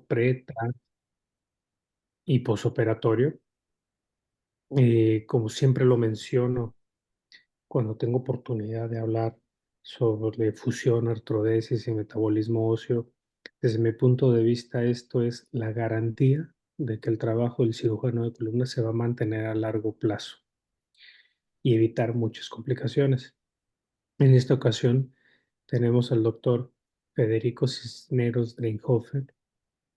pre, tras y posoperatorio. Como siempre lo menciono cuando tengo oportunidad de hablar sobre fusión, artrodesis y metabolismo óseo, desde mi punto de vista esto es la garantía de que el trabajo del cirujano de columna se va a mantener a largo plazo y evitar muchas complicaciones. En esta ocasión tenemos al doctor Federico Cisneros Dreinhofer,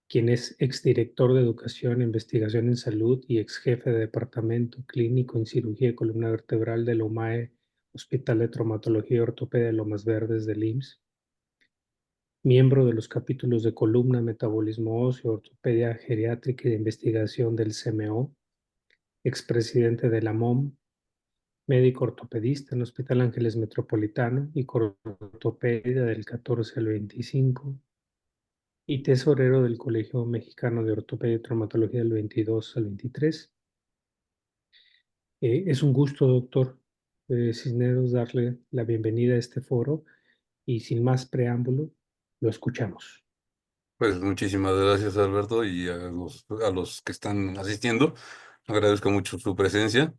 quien es exdirector de Educación e Investigación en Salud y exjefe de Departamento Clínico en Cirugía de Columna Vertebral del OMAE, Hospital de Traumatología y Ortopedia de Lomas Verdes del IMSS, miembro de los capítulos de Columna, Metabolismo Óseo, Ortopedia Geriátrica y de Investigación del CMO, expresidente de la MOM, médico ortopedista en Hospital Ángeles Metropolitano y ortopedia del 14 al 25, y tesorero del Colegio Mexicano de Ortopedia y Traumatología del 22 al 23. Es un gusto, doctor Cisneros, darle la bienvenida a este foro y sin más preámbulo, lo escuchamos. Pues muchísimas gracias, Alberto, y a los que están asistiendo. Agradezco mucho su presencia,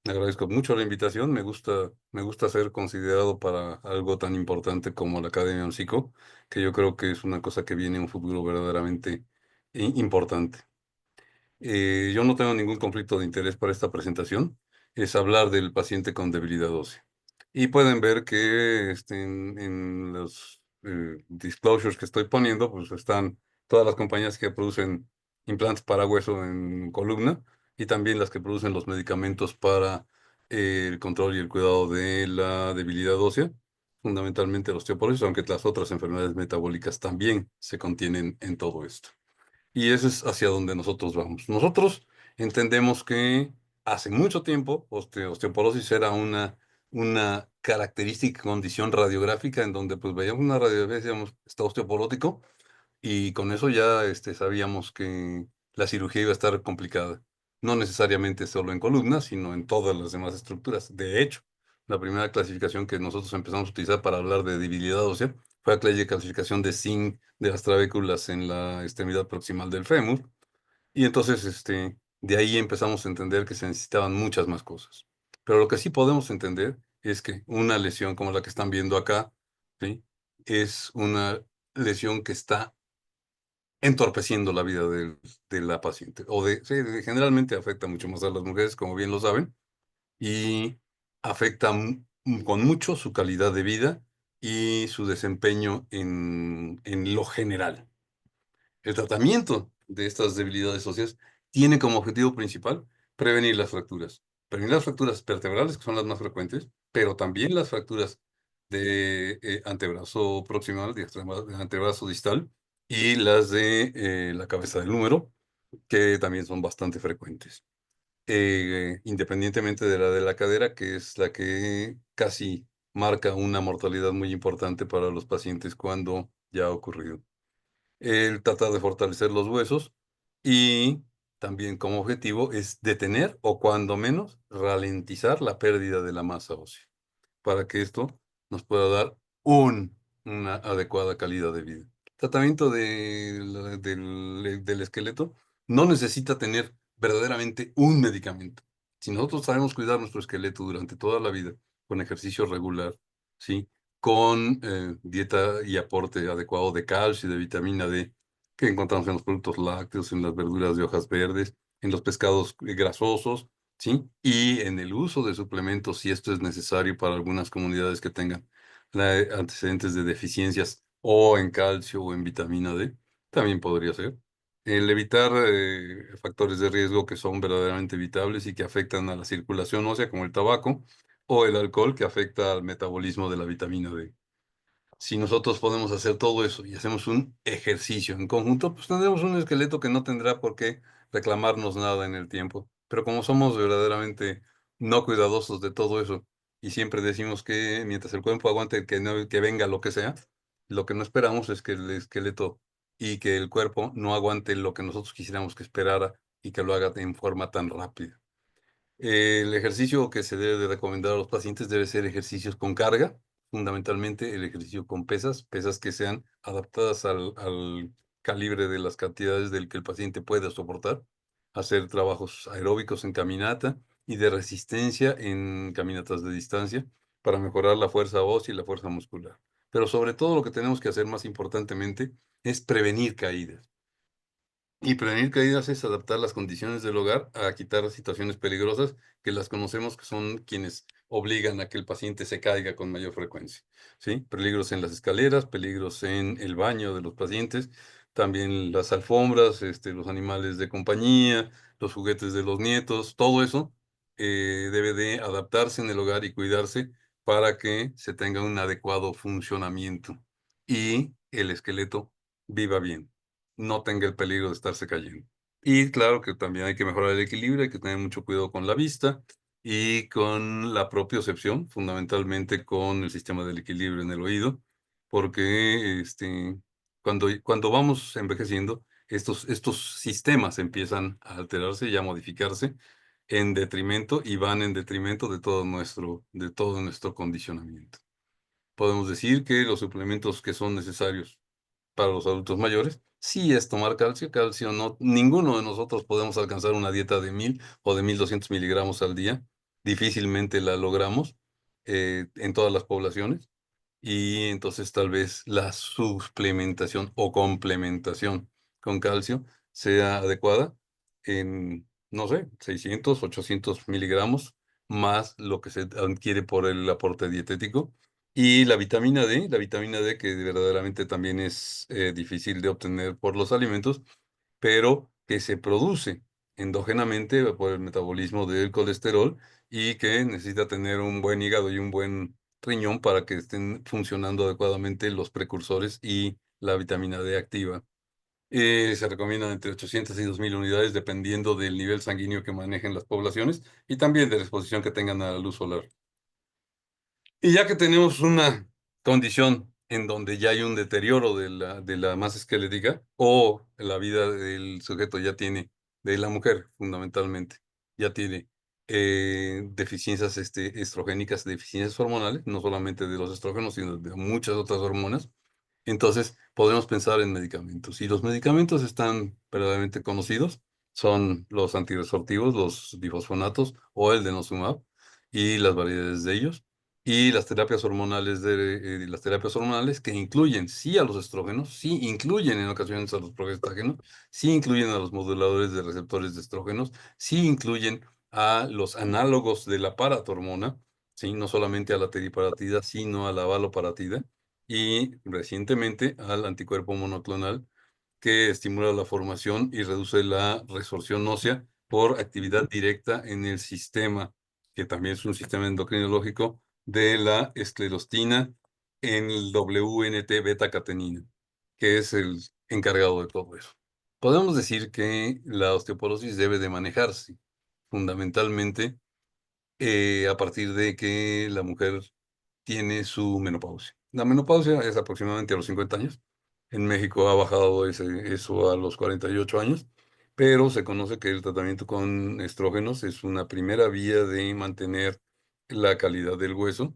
agradezco mucho la invitación. Me gusta ser considerado para algo tan importante como la Academia Oncico, que yo creo que es una cosa que viene en un futuro verdaderamente importante. Yo no tengo ningún conflicto de interés para esta presentación, es hablar del paciente con debilidad ósea. Y pueden ver que en los disclosures que estoy poniendo, pues están todas las compañías que producen implantes para hueso en columna y también las que producen los medicamentos para el control y el cuidado de la debilidad ósea, fundamentalmente la osteoporosis, aunque las otras enfermedades metabólicas también se contienen en todo esto. Y eso es hacia donde nosotros vamos. Nosotros entendemos que hace mucho tiempo osteoporosis era una característica condición radiográfica en donde pues veíamos una radiografía y decíamos, está osteoporótico, y con eso ya sabíamos que la cirugía iba a estar complicada. No necesariamente solo en columnas, sino en todas las demás estructuras. De hecho, la primera clasificación que nosotros empezamos a utilizar para hablar de debilidad ósea fue la clasificación de Singh de las trabéculas en la extremidad proximal del fémur. Y entonces, de ahí empezamos a entender que se necesitaban muchas más cosas. Pero lo que sí podemos entender es que una lesión como la que están viendo acá, ¿sí?, es una lesión que está entorpeciendo la vida de la paciente. Sí, generalmente afecta mucho más a las mujeres, como bien lo saben, y afecta con mucho su calidad de vida y su desempeño en lo general. El tratamiento de estas debilidades óseas tiene como objetivo principal prevenir las fracturas. Prevenir las fracturas vertebrales, que son las más frecuentes, pero también las fracturas de antebrazo proximal, de antebrazo distal, y las de la cabeza del húmero, que también son bastante frecuentes. Independientemente de la cadera, que es la que casi marca una mortalidad muy importante para los pacientes cuando ya ha ocurrido. El tratar de fortalecer los huesos y también como objetivo es detener o cuando menos ralentizar la pérdida de la masa ósea para que esto nos pueda dar una adecuada calidad de vida. Tratamiento del esqueleto no necesita tener verdaderamente un medicamento. Si nosotros sabemos cuidar nuestro esqueleto durante toda la vida, con ejercicio regular, ¿sí?, con dieta y aporte adecuado de calcio y de vitamina D, que encontramos en los productos lácteos, en las verduras de hojas verdes, en los pescados grasosos, ¿sí?, y en el uso de suplementos, si esto es necesario para algunas comunidades que tengan antecedentes de deficiencias o en calcio o en vitamina D, también podría ser. El evitar factores de riesgo que son verdaderamente evitables y que afectan a la circulación ósea, como el tabaco o el alcohol, que afecta al metabolismo de la vitamina D. Si nosotros podemos hacer todo eso y hacemos un ejercicio en conjunto, pues tendremos un esqueleto que no tendrá por qué reclamarnos nada en el tiempo. Pero como somos verdaderamente no cuidadosos de todo eso y siempre decimos que mientras el cuerpo aguante que venga lo que sea, lo que no esperamos es que el esqueleto y que el cuerpo no aguante lo que nosotros quisiéramos que esperara y que lo haga en forma tan rápida. El ejercicio que se debe de recomendar a los pacientes debe ser ejercicios con carga, fundamentalmente el ejercicio con pesas, pesas que sean adaptadas al calibre de las cantidades del que el paciente pueda soportar, hacer trabajos aeróbicos en caminata y de resistencia en caminatas de distancia para mejorar la fuerza ósea y la fuerza muscular. Pero sobre todo lo que tenemos que hacer más importantemente es prevenir caídas. Y prevenir caídas es adaptar las condiciones del hogar a quitar situaciones peligrosas que las conocemos, que son quienes obligan a que el paciente se caiga con mayor frecuencia, ¿sí? Peligros en las escaleras, peligros en el baño de los pacientes, también las alfombras, los animales de compañía, los juguetes de los nietos, todo eso debe de adaptarse en el hogar y cuidarse para que se tenga un adecuado funcionamiento y el esqueleto viva bien, no tenga el peligro de estarse cayendo. Y claro que también hay que mejorar el equilibrio, hay que tener mucho cuidado con la vista y con la propiocepción, fundamentalmente con el sistema del equilibrio en el oído, porque cuando vamos envejeciendo, estos sistemas empiezan a alterarse y a modificarse en detrimento y van en detrimento de todo nuestro condicionamiento. Podemos decir que los suplementos que son necesarios para los adultos mayores, sí es tomar calcio. Calcio no, ninguno de nosotros podemos alcanzar una dieta de 1000 o de 1200 miligramos al día. Difícilmente la logramos en todas las poblaciones. Y entonces tal vez la suplementación o complementación con calcio sea adecuada en, no sé, 600, 800 miligramos, más lo que se adquiere por el aporte dietético. Y la vitamina D que verdaderamente también es difícil de obtener por los alimentos, pero que se produce endógenamente por el metabolismo del colesterol y que necesita tener un buen hígado y un buen riñón para que estén funcionando adecuadamente los precursores y la vitamina D activa. Se recomiendan entre 800 y 2000 unidades dependiendo del nivel sanguíneo que manejen las poblaciones y también de la exposición que tengan a la luz solar. Y ya que tenemos una condición en donde ya hay un deterioro de la masa esquelética o la vida del sujeto ya tiene, de la mujer fundamentalmente, ya tiene deficiencias estrogénicas, deficiencias hormonales, no solamente de los estrógenos, sino de muchas otras hormonas, entonces podemos pensar en medicamentos. Y los medicamentos están verdaderamente conocidos, son los antirresortivos, los bifosfonatos o el denosumab y las variedades de ellos y las terapias hormonales las terapias hormonales que incluyen sí a los estrógenos, sí incluyen en ocasiones a los progestágenos, sí incluyen a los moduladores de receptores de estrógenos, sí incluyen a los análogos de la paratormona, sí, no solamente a la teriparatida, sino a la valoparatida, y recientemente al anticuerpo monoclonal que estimula la formación y reduce la resorción ósea por actividad directa en el sistema, que también es un sistema endocrinológico, de la esclerostina en el WNT beta-catenina, que es el encargado de todo eso. Podemos decir que la osteoporosis debe de manejarse fundamentalmente a partir de que la mujer tiene su menopausia. La menopausia es aproximadamente a los 50 años. En México ha bajado eso a los 48 años, pero se conoce que el tratamiento con estrógenos es una primera vía de mantener la calidad del hueso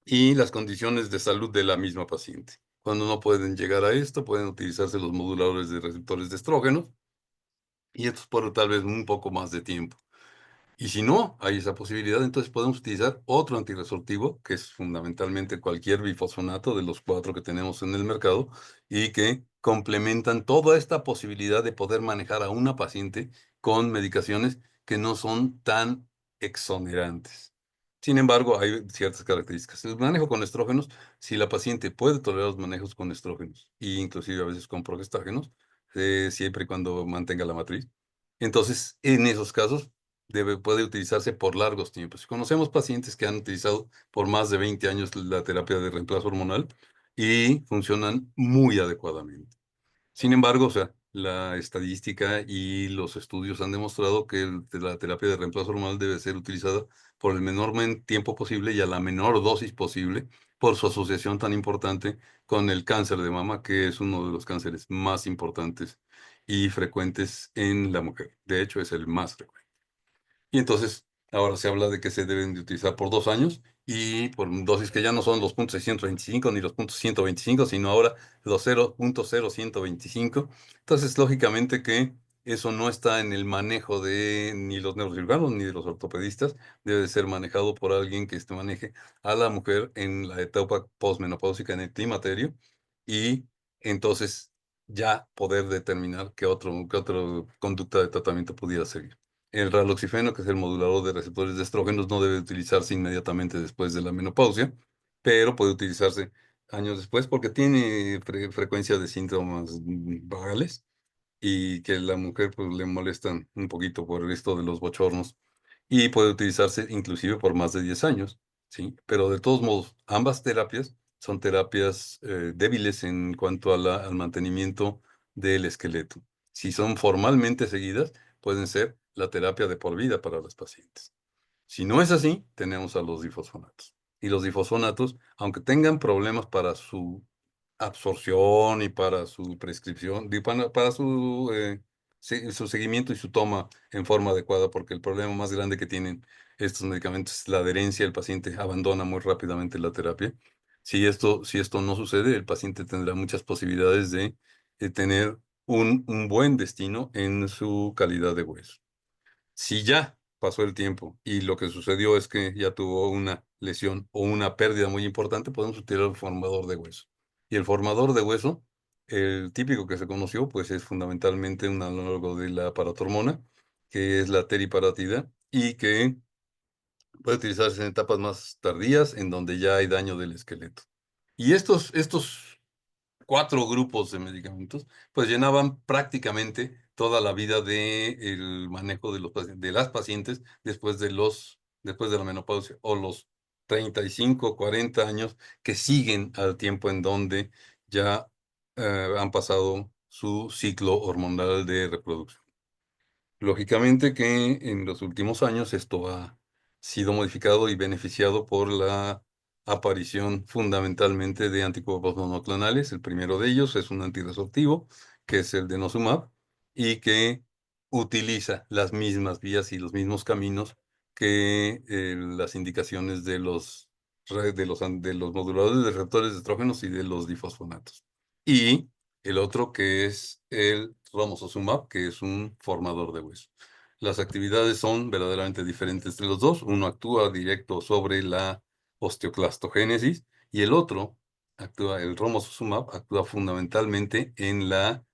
y las condiciones de salud de la misma paciente. Cuando no pueden llegar a esto, pueden utilizarse los moduladores de receptores de estrógenos y esto es por tal vez un poco más de tiempo. Y si no hay esa posibilidad, entonces podemos utilizar otro antirresortivo, que es fundamentalmente cualquier bifosfonato de los 4 que tenemos en el mercado y que complementan toda esta posibilidad de poder manejar a una paciente con medicaciones que no son tan exonerantes. Sin embargo, hay ciertas características. El manejo con estrógenos, si la paciente puede tolerar los manejos con estrógenos e inclusive a veces con progestágenos, siempre y cuando mantenga la matriz, entonces en esos casos puede utilizarse por largos tiempos. Conocemos pacientes que han utilizado por más de 20 años la terapia de reemplazo hormonal y funcionan muy adecuadamente. Sin embargo, o sea, la estadística y los estudios han demostrado que la terapia de reemplazo hormonal debe ser utilizada por el menor tiempo posible y a la menor dosis posible por su asociación tan importante con el cáncer de mama, que es uno de los cánceres más importantes y frecuentes en la mujer. De hecho, es el más frecuente. Y entonces, ahora se habla de que se deben de utilizar por 2 años y por dosis que ya no son los 0.625 ni los 0.125, sino ahora los 0.0125. Entonces, lógicamente que eso no está en el manejo de ni los neurocirujanos ni de los ortopedistas, debe de ser manejado por alguien que maneje a la mujer en la etapa posmenopáusica, en el climaterio, y entonces ya poder determinar qué otro conducta de tratamiento pudiera seguir. El raloxifeno, que es el modulador de receptores de estrógenos, no debe utilizarse inmediatamente después de la menopausia, pero puede utilizarse años después porque tiene frecuencia de síntomas vagales y que la mujer pues le molestan un poquito por esto de los bochornos y puede utilizarse inclusive por más de 10 años, ¿sí? Pero de todos modos, ambas terapias son terapias débiles en cuanto a al mantenimiento del esqueleto. Si son formalmente seguidas, pueden ser la terapia de por vida para las pacientes. Si no es así, tenemos a los difosfonatos. Y los difosfonatos, aunque tengan problemas para su absorción y para su prescripción, para su, su seguimiento y su toma en forma adecuada, porque el problema más grande que tienen estos medicamentos es la adherencia, el paciente abandona muy rápidamente la terapia. Si esto no sucede, el paciente tendrá muchas posibilidades de tener un buen destino en su calidad de hueso. Si ya pasó el tiempo y lo que sucedió es que ya tuvo una lesión o una pérdida muy importante, podemos utilizar el formador de hueso. Y el formador de hueso, el típico que se conoció, pues es fundamentalmente un análogo de la paratormona, que es la teriparatida, y que puede utilizarse en etapas más tardías, en donde ya hay daño del esqueleto. Y estos cuatro grupos de medicamentos, pues llenaban prácticamente toda la vida del manejo de de las pacientes después de la menopausia o los 35, 40 años que siguen al tiempo en donde ya han pasado su ciclo hormonal de reproducción. Lógicamente que en los últimos años esto ha sido modificado y beneficiado por la aparición fundamentalmente de anticuerpos monoclonales. El primero de ellos es un antirresortivo, que es el denosumab, y que utiliza las mismas vías y los mismos caminos que las indicaciones de de los moduladores de receptores de estrógenos y de los difosfonatos. Y el otro que es el romosozumab, que es un formador de hueso. Las actividades son verdaderamente diferentes entre los dos. Uno actúa directo sobre la osteoclastogénesis y el otro el romosozumab, actúa fundamentalmente en la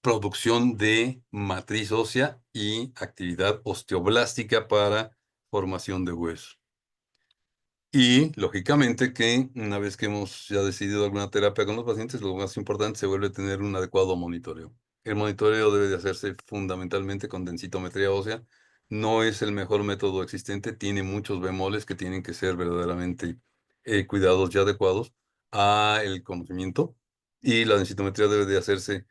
producción de matriz ósea y actividad osteoblástica para formación de hueso. Y lógicamente que una vez que hemos ya decidido alguna terapia con los pacientes, lo más importante se vuelve tener un adecuado monitoreo. El monitoreo debe de hacerse fundamentalmente con densitometría ósea. No es el mejor método existente, tiene muchos bemoles que tienen que ser verdaderamente cuidados y adecuados a el conocimiento. Y la densitometría debe de hacerse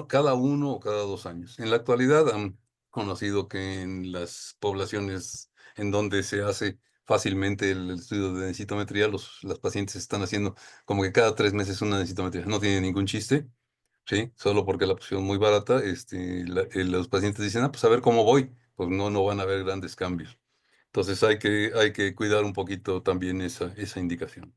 cada uno o cada 2 años. En la actualidad han conocido que en las poblaciones en donde se hace fácilmente el estudio de densitometría, las pacientes están haciendo como que cada 3 meses una densitometría. No tiene ningún chiste, ¿sí? Solo porque la pusieron muy barata, los pacientes dicen, ah, pues a ver cómo voy. Pues no, no van a haber grandes cambios. Entonces hay que cuidar un poquito también esa indicación.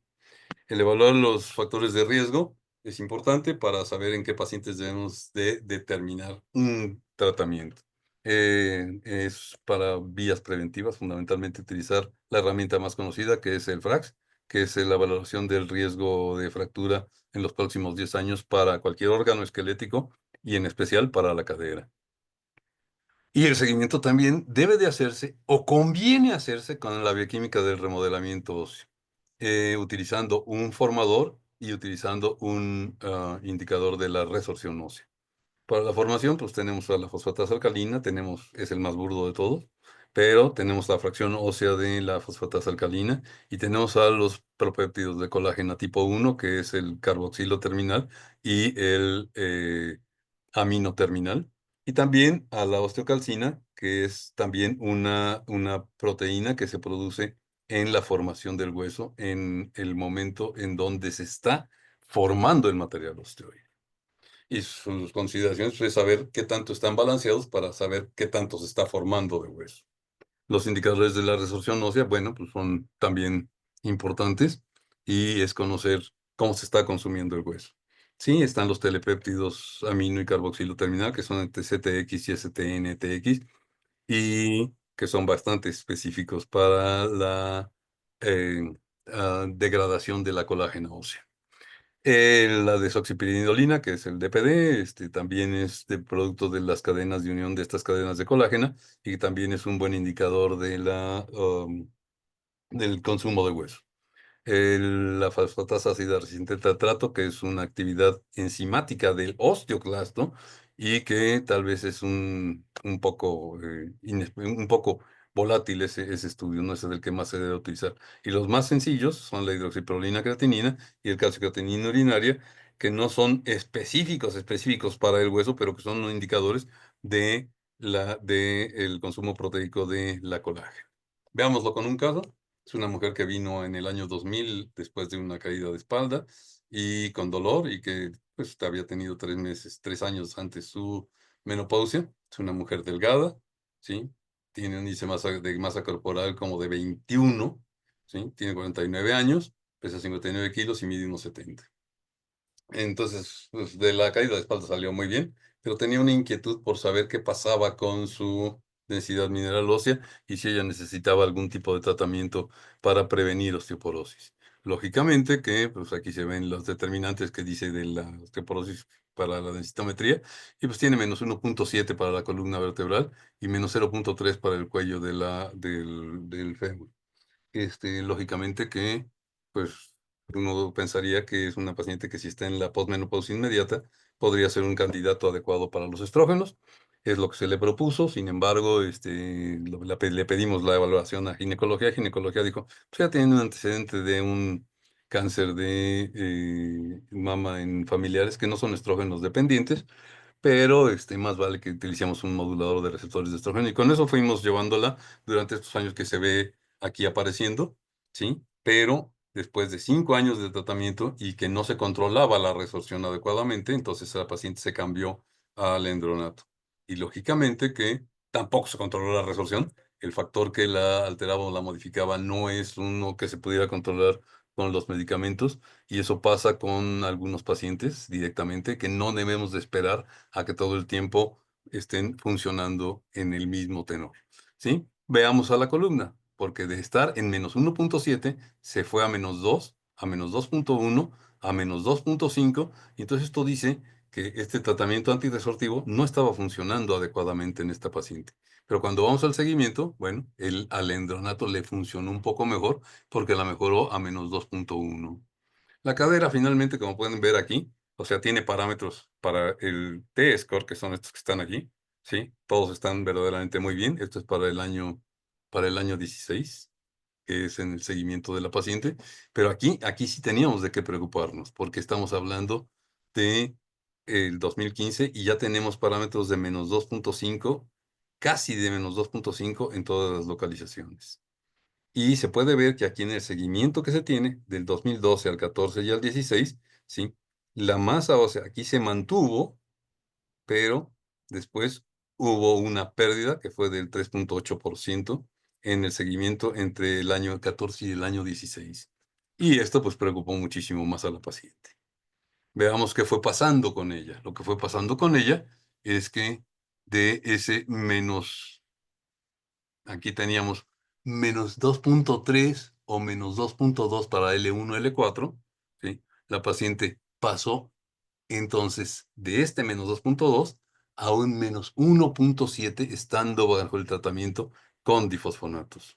El evaluar los factores de riesgo es importante para saber en qué pacientes debemos de determinar un tratamiento. Es para vías preventivas, fundamentalmente utilizar la herramienta más conocida, que es el FRAX, que es la valoración del riesgo de fractura en los próximos 10 años para cualquier órgano esquelético y en especial para la cadera. Y el seguimiento también debe de hacerse o conviene hacerse con la bioquímica del remodelamiento óseo, utilizando un formador y utilizando un indicador de la resorción ósea. Para la formación, pues tenemos a la fosfatasa alcalina, es el más burdo de todos, pero tenemos la fracción ósea de la fosfatasa alcalina y tenemos a los propéptidos de colágeno tipo 1, que es el carboxilo terminal y el amino terminal, y también a la osteocalcina, que es también una proteína que se produce en la formación del hueso en el momento en donde se está formando el material osteoide. Y sus consideraciones es saber qué tanto están balanceados para saber qué tanto se está formando de hueso. Los indicadores de la resorción ósea, bueno, pues son también importantes y es conocer cómo se está consumiendo el hueso. Sí, están los telepéptidos amino y carboxilo terminal, que son el CTX y STNTX, y que son bastante específicos para la eh, degradación de la colágena ósea. La desoxipiridina, que es el DPD, también es de producto de las cadenas de unión de estas cadenas de colágena y también es un buen indicador de del consumo de hueso. La fosfatasa ácida resistente al tartrato, que es una actividad enzimática del osteoclasto y que tal vez es un poco, un poco volátil ese estudio, no es el que más se debe utilizar. Y los más sencillos son la hidroxiprolina creatinina y el calcicreatinina urinaria, que no son específicos para el hueso, pero que son indicadores de el consumo proteico de la colágena. Veámoslo con un caso. Es una mujer que vino en el año 2000 después de una caída de espalda y con dolor y que pues había tenido 3 meses, 3 años antes su menopausia. Es una mujer delgada, ¿sí? Tiene un índice de masa corporal como de 21, ¿sí? Tiene 49 años, pesa 59 kilos y mide unos 70. Entonces, pues, de la caída de espalda salió muy bien, pero tenía una inquietud por saber qué pasaba con su densidad mineral ósea y si ella necesitaba algún tipo de tratamiento para prevenir osteoporosis. Lógicamente que, pues aquí se ven los determinantes que dice de la osteoporosis para la densitometría, y pues tiene -1.7 para la columna vertebral y -0.3 para el cuello del fémur. Lógicamente que, pues, uno pensaría que es una paciente que si está en la posmenopausia inmediata, podría ser un candidato adecuado para los estrógenos. Es lo que se le propuso, sin embargo, le pedimos la evaluación a ginecología. Ginecología dijo, pues ya tiene un antecedente de un cáncer de mama en familiares que no son estrógenos dependientes, pero más vale que utilicemos un modulador de receptores de estrógeno. Y con eso fuimos llevándola durante estos años que se ve aquí apareciendo, ¿sí? Pero después de 5 años de tratamiento y que no se controlaba la resorción adecuadamente, entonces la paciente se cambió al endronato. Y lógicamente que tampoco se controló la resorción. El factor que la alteraba o la modificaba no es uno que se pudiera controlar con los medicamentos, y eso pasa con algunos pacientes directamente, que no debemos de esperar a que todo el tiempo estén funcionando en el mismo tenor. ¿Sí? Veamos a la columna, porque de estar en -1.7 se fue a -2, a -2.1, a -2.5, y entonces esto dice que este tratamiento antirresortivo no estaba funcionando adecuadamente en esta paciente. Pero cuando vamos al seguimiento, bueno, el alendronato le funcionó un poco mejor porque la mejoró a -2.1. La cadera finalmente, como pueden ver aquí, o sea, tiene parámetros para el T-score, que son estos que están aquí, ¿sí? Todos están verdaderamente muy bien. Esto es para el año 16, que es en el seguimiento de la paciente. Pero aquí sí teníamos de qué preocuparnos, porque estamos hablando de el 2015 y ya tenemos parámetros de -2.5, casi de -2.5 en todas las localizaciones. Y se puede ver que aquí en el seguimiento que se tiene, del 2012 al 14 y al 16, ¿sí? La masa ósea aquí se mantuvo, pero después hubo una pérdida que fue del 3.8% en el seguimiento entre el año 14 y el año 16. Y esto pues preocupó muchísimo más a la paciente. Veamos qué fue pasando con ella. Lo que fue pasando con ella es que de ese menos, aquí teníamos -2.3 o -2.2 para L1, L4, ¿sí? La paciente pasó entonces de este -2.2 a un -1.7 estando bajo el tratamiento con difosfonatos.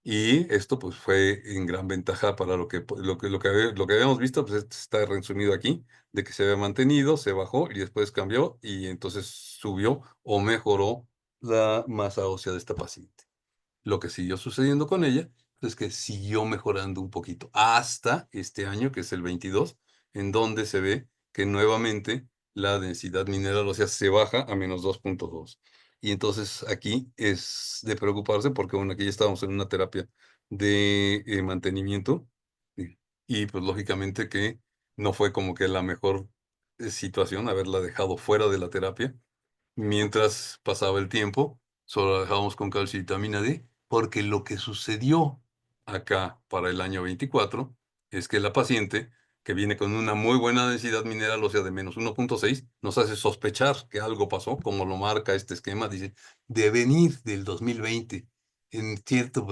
Y esto pues fue en gran ventaja para lo que habíamos visto, pues está resumido aquí, de que se había mantenido, se bajó y después cambió y entonces subió o mejoró la masa ósea de esta paciente. Lo que siguió sucediendo con ella es que siguió mejorando un poquito hasta este año, que es el 22, en donde se ve que nuevamente la densidad mineral ósea se baja a -2.2. Y entonces aquí es de preocuparse porque, bueno, aquí ya estábamos en una terapia de mantenimiento, y, y, pues lógicamente que no fue como que la mejor situación haberla dejado fuera de la terapia mientras pasaba el tiempo, solo la dejamos con calcio y vitamina D, porque lo que sucedió acá para el año 24 es que la paciente, que viene con una muy buena densidad mineral ósea de -1.6, nos hace sospechar que algo pasó, como lo marca este esquema, dice, de venir del 2020 en cierto,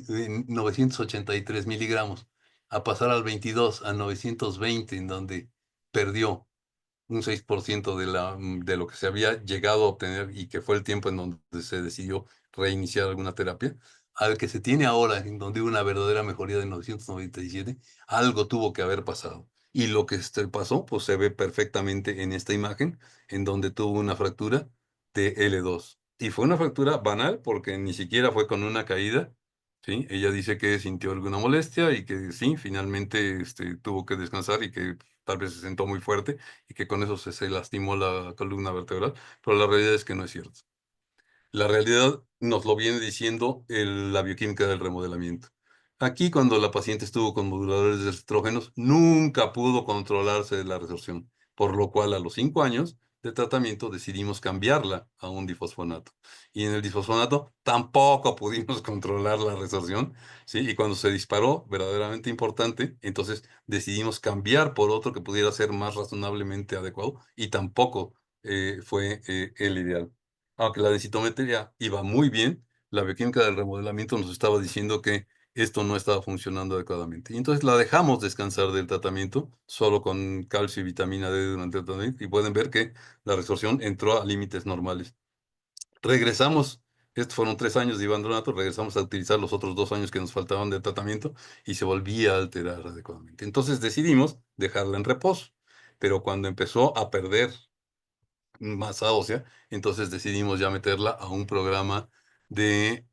en 983 miligramos, a pasar al 22, a 920, en donde perdió un 6% de lo que se había llegado a obtener y que fue el tiempo en donde se decidió reiniciar alguna terapia, al que se tiene ahora, en donde hubo una verdadera mejoría de 997, algo tuvo que haber pasado. Y lo que pasó, pues se ve perfectamente en esta imagen, en donde tuvo una fractura de L2. Y fue una fractura banal porque ni siquiera fue con una caída, ¿sí? Ella dice que sintió alguna molestia y que sí, finalmente tuvo que descansar y que tal vez se sentó muy fuerte y que con eso se lastimó la columna vertebral, pero la realidad es que no es cierto. La realidad nos lo viene diciendo la bioquímica del remodelamiento. Aquí, cuando la paciente estuvo con moduladores de estrógenos, nunca pudo controlarse de la resorción, por lo cual a los 5 años de tratamiento decidimos cambiarla a un difosfonato. Y en el difosfonato tampoco pudimos controlar la resorción, ¿sí? Y cuando se disparó, verdaderamente importante, entonces decidimos cambiar por otro que pudiera ser más razonablemente adecuado y tampoco fue el ideal. Aunque la densitometría iba muy bien, la bioquímica del remodelamiento nos estaba diciendo que esto no estaba funcionando adecuadamente. Y entonces la dejamos descansar del tratamiento, solo con calcio y vitamina D durante el tratamiento, y pueden ver que la resorción entró a límites normales. Regresamos, estos fueron 3 años de ibandronato, regresamos a utilizar los otros 2 años que nos faltaban de tratamiento y se volvía a alterar adecuadamente. Entonces decidimos dejarla en reposo, pero cuando empezó a perder masa ósea, entonces decidimos ya meterla a un programa de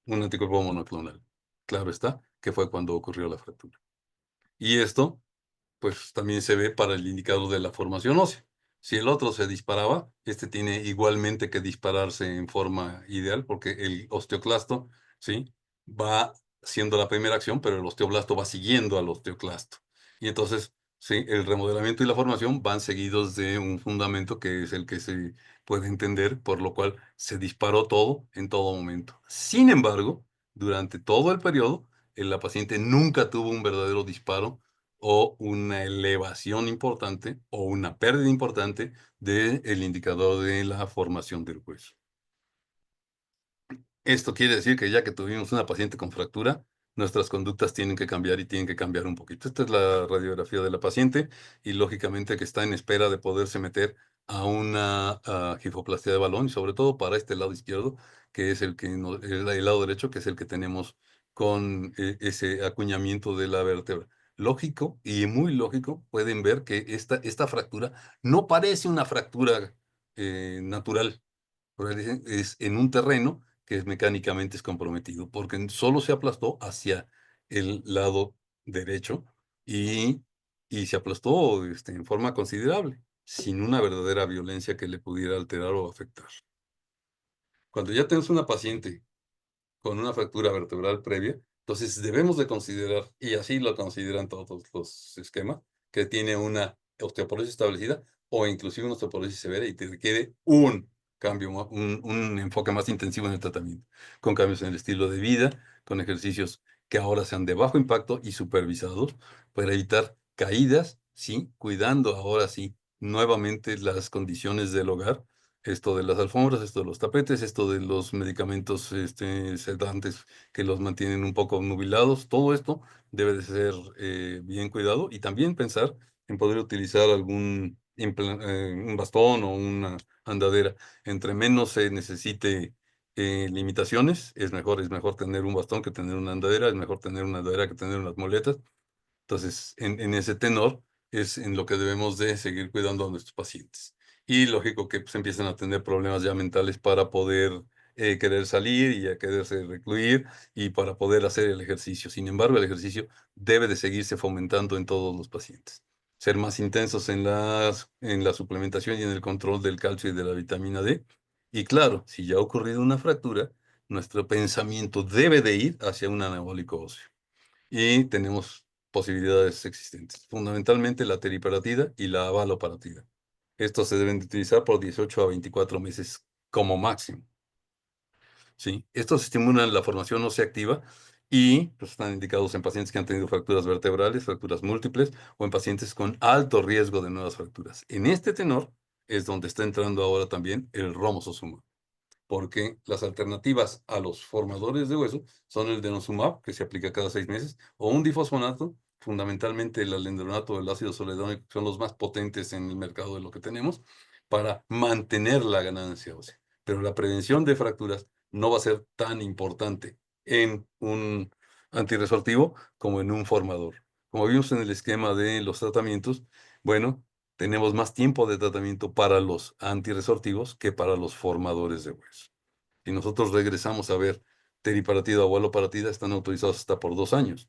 un anticuerpo monoclonal. Claro está, que fue cuando ocurrió la fractura. Y esto pues también se ve para el indicador de la formación ósea. Si el otro se disparaba, este tiene igualmente que dispararse en forma ideal, porque el osteoclasto, ¿sí? Va siendo la primera acción, pero el osteoblasto va siguiendo al osteoclasto. Y entonces, sí, el remodelamiento y la formación van seguidos de un fundamento que es el que se puede entender, por lo cual se disparó todo en todo momento. Sin embargo, durante todo el periodo, la paciente nunca tuvo un verdadero disparo o una elevación importante o una pérdida importante del indicador de la formación del hueso. Esto quiere decir que ya que tuvimos una paciente con fractura, nuestras conductas tienen que cambiar y tienen que cambiar un poquito. Esta es la radiografía de la paciente y lógicamente que está en espera de poderse meter a una gifoplastia de balón y sobre todo para este lado izquierdo, que es el lado derecho, que es el que tenemos con ese acuñamiento de la vértebra. Lógico y muy lógico, pueden ver que esta fractura no parece una fractura natural, es en un terreno que es mecánicamente es comprometido, porque solo se aplastó hacia el lado derecho y, y se aplastó en forma considerable, sin una verdadera violencia que le pudiera alterar o afectar. Cuando ya tenemos una paciente con una fractura vertebral previa, entonces debemos de considerar, y así lo consideran todos los esquemas, que tiene una osteoporosis establecida o inclusive una osteoporosis severa y te requiere un cambio, un enfoque más intensivo en el tratamiento, con cambios en el estilo de vida, con ejercicios que ahora sean de bajo impacto y supervisados para evitar caídas, sí, cuidando ahora sí nuevamente las condiciones del hogar, esto de las alfombras, esto de los tapetes, esto de los medicamentos sedantes que los mantienen un poco nubilados, todo esto debe de ser bien cuidado y también pensar en poder utilizar un bastón o una andadera. Entre menos se necesite limitaciones, es mejor tener un bastón que tener una andadera, es mejor tener una andadera que tener unas muletas. Entonces, en ese tenor es en lo que debemos de seguir cuidando a nuestros pacientes. Y lógico que pues, empiezan a tener problemas ya mentales para poder querer salir y a quererse recluir y para poder hacer el ejercicio. Sin embargo, el ejercicio debe de seguirse fomentando en todos los pacientes. Ser más intensos en la suplementación y en el control del calcio y de la vitamina D. Y claro, si ya ha ocurrido una fractura, nuestro pensamiento debe de ir hacia un anabólico óseo y tenemos posibilidades existentes, fundamentalmente la teriparatida y la avaloparatida. Estos se deben de utilizar por 18 a 24 meses como máximo. ¿sí? Estos estimulan la formación ósea activa y pues, están indicados en pacientes que han tenido fracturas vertebrales, fracturas múltiples o en pacientes con alto riesgo de nuevas fracturas. En este tenor es donde está entrando ahora también el romosozumab, porque las alternativas a los formadores de hueso son el denosumab, que se aplica cada 6 meses, o un difosfonato, fundamentalmente el alendronato o el ácido zoledónico, que son los más potentes en el mercado de lo que tenemos, para mantener la ganancia ósea. Pero la prevención de fracturas no va a ser tan importante en un antirresortivo como en un formador. Como vimos en el esquema de los tratamientos, bueno, tenemos más tiempo de tratamiento para los antirresortivos que para los formadores de hueso. Si nosotros regresamos a ver teriparatida o abaloparatida, están autorizados hasta por 2 años.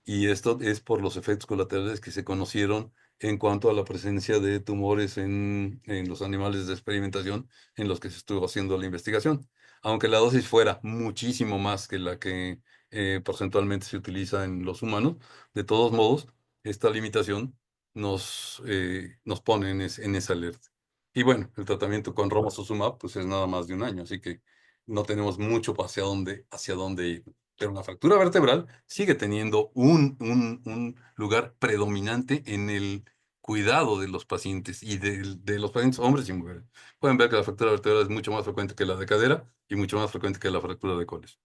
Y esto es por los efectos colaterales que se conocieron en cuanto a la presencia de tumores en los animales de experimentación en los que se estuvo haciendo la investigación. Aunque la dosis fuera muchísimo más que la que porcentualmente se utiliza en los humanos, de todos modos, esta limitación nos pone en esa alerta. Y bueno, el tratamiento con romosozumab pues es nada más de 1 año, así que no tenemos mucho hacia dónde ir. Pero la fractura vertebral sigue teniendo un lugar predominante en el cuidado de los pacientes y de los pacientes hombres y mujeres. Pueden ver que la fractura vertebral es mucho más frecuente que la de cadera y mucho más frecuente que la fractura de coles.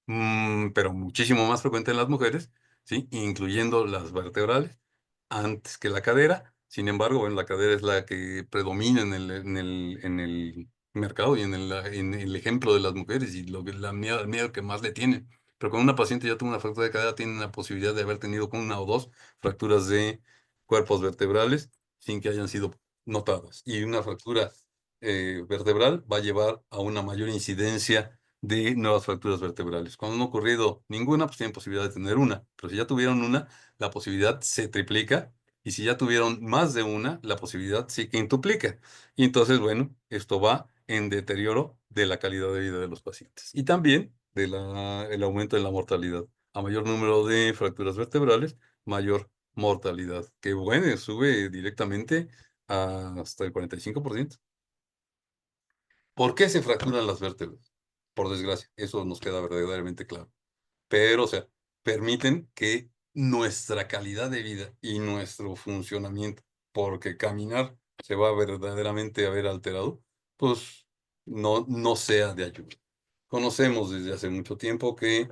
Pero muchísimo más frecuente en las mujeres, ¿sí? Incluyendo las vertebrales, antes que la cadera. Sin embargo, bueno, la cadera es la que predomina en el mercado y en el ejemplo de las mujeres y el miedo que más le tienen. Pero cuando una paciente ya tuvo una fractura de cadera, tiene la posibilidad de haber tenido con 1 o 2 fracturas de cuerpos vertebrales sin que hayan sido notadas. Y una fractura vertebral va a llevar a una mayor incidencia de nuevas fracturas vertebrales. Cuando no ha ocurrido ninguna, pues tienen posibilidad de tener una. Pero si ya tuvieron una, la posibilidad se triplica. Y si ya tuvieron más de una, la posibilidad sí que quintuplica. Y entonces, bueno, esto va en deterioro de la calidad de vida de los pacientes. Y también el aumento de la mortalidad. A mayor número de fracturas vertebrales, mayor mortalidad, que bueno, sube directamente hasta el 45%. ¿Por qué se fracturan las vértebras? Por desgracia, eso nos queda verdaderamente claro. Pero, o sea, permiten que nuestra calidad de vida y nuestro funcionamiento, porque caminar se va verdaderamente a ver alterado, pues no sea de ayuda. Conocemos desde hace mucho tiempo que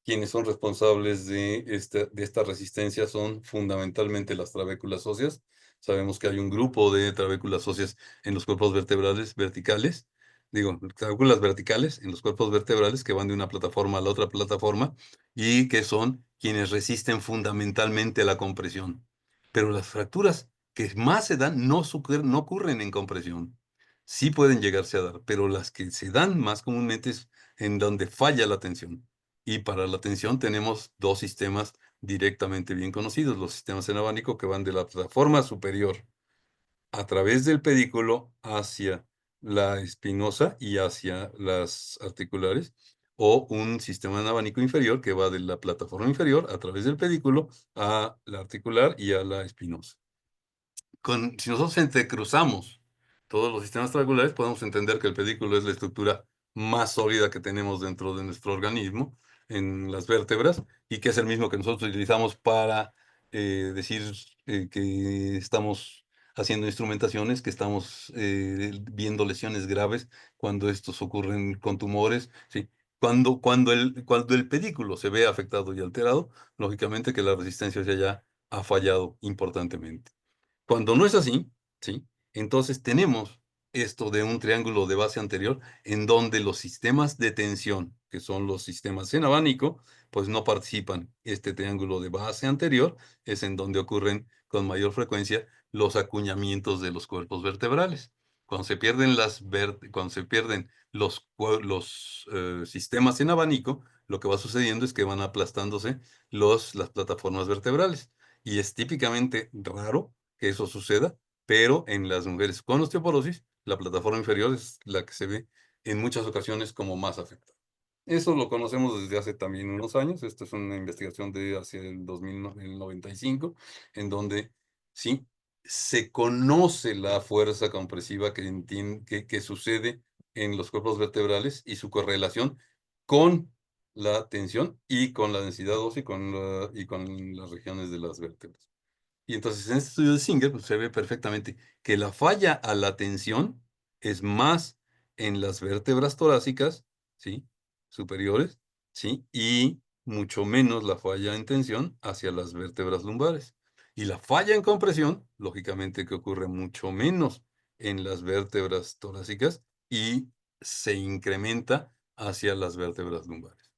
quienes son responsables de esta resistencia son fundamentalmente las trabéculas óseas. Sabemos que hay un grupo de trabéculas óseas en los cuerpos vertebrales verticales, digo, trabéculas verticales en los cuerpos vertebrales que van de una plataforma a la otra plataforma y que son quienes resisten fundamentalmente la compresión. Pero las fracturas que más se dan no ocurren en compresión. Sí pueden llegarse a dar, pero las que se dan más comúnmente es en donde falla la tensión. Y para la tensión tenemos dos sistemas directamente bien conocidos, los sistemas en abanico que van de la plataforma superior a través del pedículo hacia la espinosa y hacia las articulares, o un sistema en abanico inferior que va de la plataforma inferior a través del pedículo a la articular y a la espinosa. Si nosotros entrecruzamos todos los sistemas trabeculares, podemos entender que el pedículo es la estructura más sólida que tenemos dentro de nuestro organismo, en las vértebras, y que es el mismo que nosotros utilizamos para decir que estamos haciendo instrumentaciones, que estamos viendo lesiones graves cuando estos ocurren con tumores, ¿sí? Cuando el pedículo se ve afectado y alterado, lógicamente que la resistencia hacia allá ha fallado importantemente. Cuando no es así, ¿sí? Entonces tenemos esto de un triángulo de base anterior en donde los sistemas de tensión, que son los sistemas en abanico, pues no participan. Este triángulo de base anterior es en donde ocurren con mayor frecuencia los acuñamientos de los cuerpos vertebrales. Cuando se pierden los sistemas en abanico, lo que va sucediendo es que van aplastándose las plataformas vertebrales. Y es típicamente raro que eso suceda, pero en las mujeres con osteoporosis, la plataforma inferior es la que se ve en muchas ocasiones como más afectada. Eso lo conocemos desde hace también unos años. Esta es una investigación de hacia el 2095, en donde sí se conoce la fuerza compresiva que sucede en los cuerpos vertebrales y su correlación con la tensión y con la densidad ósea y con las regiones de las vértebras. Y entonces en este estudio de Singer pues, se ve perfectamente que la falla a la tensión es más en las vértebras torácicas, ¿sí? Superiores, ¿sí? Y mucho menos la falla en tensión hacia las vértebras lumbares. Y la falla en compresión, lógicamente que ocurre mucho menos en las vértebras torácicas y se incrementa hacia las vértebras lumbares.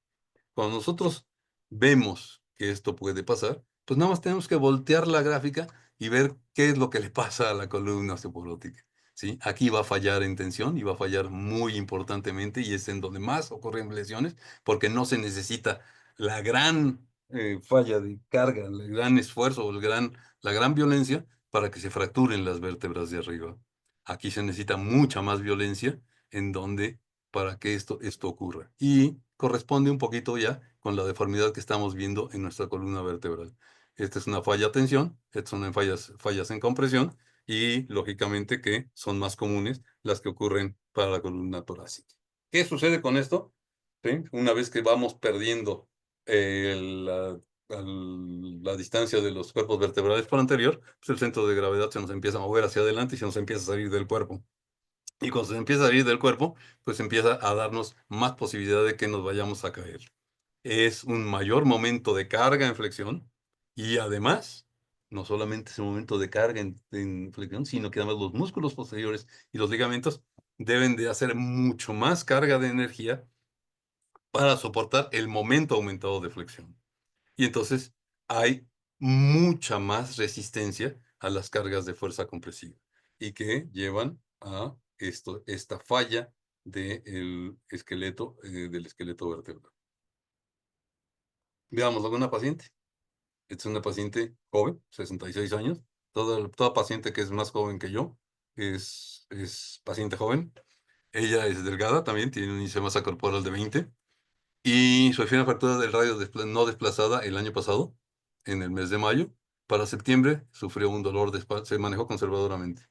Cuando nosotros vemos que esto puede pasar, pues nada más tenemos que voltear la gráfica y ver qué es lo que le pasa a la columna osteoporótica, ¿sí? Aquí va a fallar en tensión y va a fallar muy importantemente y es en donde más ocurren lesiones porque no se necesita la gran falla de carga, el gran esfuerzo o la gran violencia para que se fracturen las vértebras de arriba. Aquí se necesita mucha más violencia en donde para que esto ocurra. Y corresponde un poquito ya con la deformidad que estamos viendo en nuestra columna vertebral. Esta es una falla a tensión, estas son fallas en compresión y lógicamente que son más comunes las que ocurren para la columna torácica. ¿Qué sucede con esto? ¿Sí? Una vez que vamos perdiendo la distancia de los cuerpos vertebrales por anterior, pues el centro de gravedad se nos empieza a mover hacia adelante y se nos empieza a salir del cuerpo. Y cuando se empieza a salir del cuerpo, pues empieza a darnos más posibilidad de que nos vayamos a caer. Es un mayor momento de carga en flexión y además, no solamente es un momento de carga en flexión, sino que además los músculos posteriores y los ligamentos deben de hacer mucho más carga de energía para soportar el momento aumentado de flexión. Y entonces hay mucha más resistencia a las cargas de fuerza compresiva y que llevan a esta falla del esqueleto vertebral. Veamos alguna paciente. Esta es una paciente joven, 66 años. Toda paciente que es más joven que yo es paciente joven. Ella es delgada también, tiene un índice de masa corporal de 20. Y sufrió una fractura del radio no desplazada el año pasado, en el mes de mayo. Para septiembre sufrió un dolor de espalda, se manejó conservadoramente.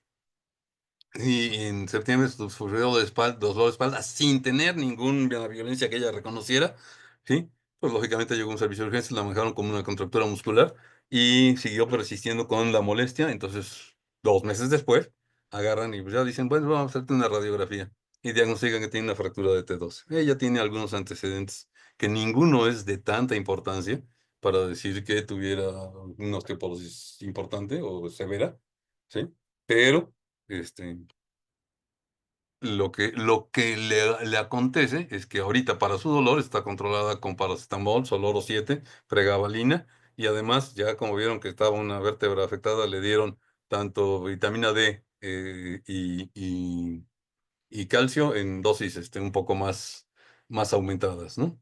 Y en septiembre sufrió dolor de espalda sin tener ninguna violencia que ella reconociera, ¿sí? Pues lógicamente llegó a un servicio de urgencias, la manejaron como una contractura muscular y siguió persistiendo con la molestia. Entonces, 2 meses después, agarran y pues ya dicen, bueno, vamos a hacerte una radiografía y diagnostican que tiene una fractura de T2. Ella tiene algunos antecedentes que ninguno es de tanta importancia para decir que tuviera una osteoporosis importante o severa, ¿sí? Pero este, lo que le acontece es que ahorita para su dolor está controlada con paracetamol, Soloro 7, pregabalina, y además, ya como vieron que estaba una vértebra afectada, le dieron tanto vitamina D y calcio en dosis un poco más aumentadas, ¿no?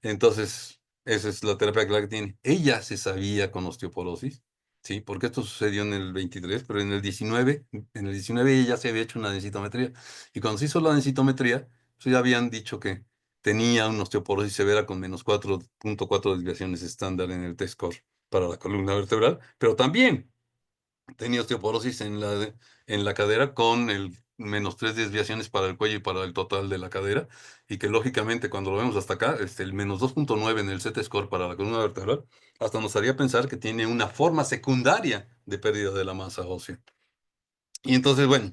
Entonces, esa es la terapia que tiene. Ella se sabía con osteoporosis, ¿sí? Porque esto sucedió en el 23, pero en el 19 ella se había hecho una densitometría. Y cuando se hizo la densitometría, pues ya habían dicho que tenía una osteoporosis severa con menos 4.4 desviaciones estándar en el test score para la columna vertebral, pero también tenía osteoporosis en la cadera con el -3 desviaciones para el cuello y para el total de la cadera, y que lógicamente cuando lo vemos hasta acá, el -2.9 en el Z-score para la columna vertebral, hasta nos haría pensar que tiene una forma secundaria de pérdida de la masa ósea. Y entonces, bueno,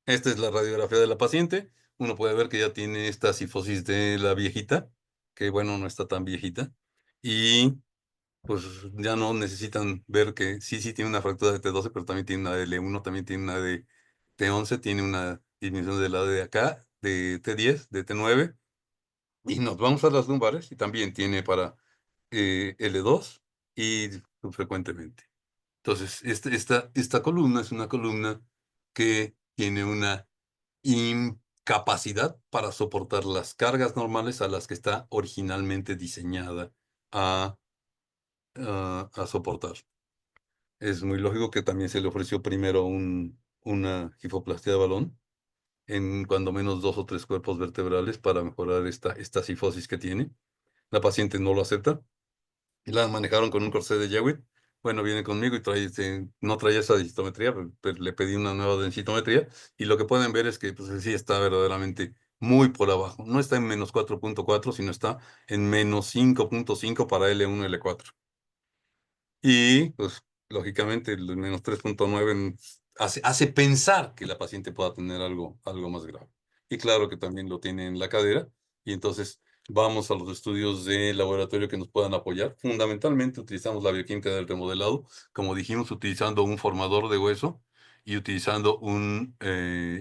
esta es la radiografía de la paciente. Uno puede ver que ya tiene esta cifosis de la viejita, que bueno, no está tan viejita. Y pues ya no necesitan ver que sí tiene una fractura de T12, pero también tiene una de L1, también tiene una de T11, tiene una disminución del lado de acá, de T10, de T9, y nos vamos a las lumbares y también tiene para L2 y subfrecuentemente. Entonces, esta columna es una columna que tiene una incapacidad para soportar las cargas normales a las que está originalmente diseñada a a soportar. Es muy lógico que también se le ofreció primero una gifoplastia de balón en cuando menos 2 o 3 cuerpos vertebrales para mejorar esta cifosis que tiene. La paciente no lo acepta. La manejaron con un corsé de Jewett. Bueno, viene conmigo y no traía esa densitometría, pero le pedí una nueva densitometría y lo que pueden ver es que pues, sí está verdaderamente muy por abajo. No está en -4.4, sino está en -5.5 para L1, L4. Y, pues, lógicamente, el -3.9 hace pensar que la paciente pueda tener algo más grave. Y claro que también lo tiene en la cadera. Y entonces vamos a los estudios de laboratorio que nos puedan apoyar. Fundamentalmente utilizamos la bioquímica del remodelado, como dijimos, utilizando un formador de hueso y utilizando un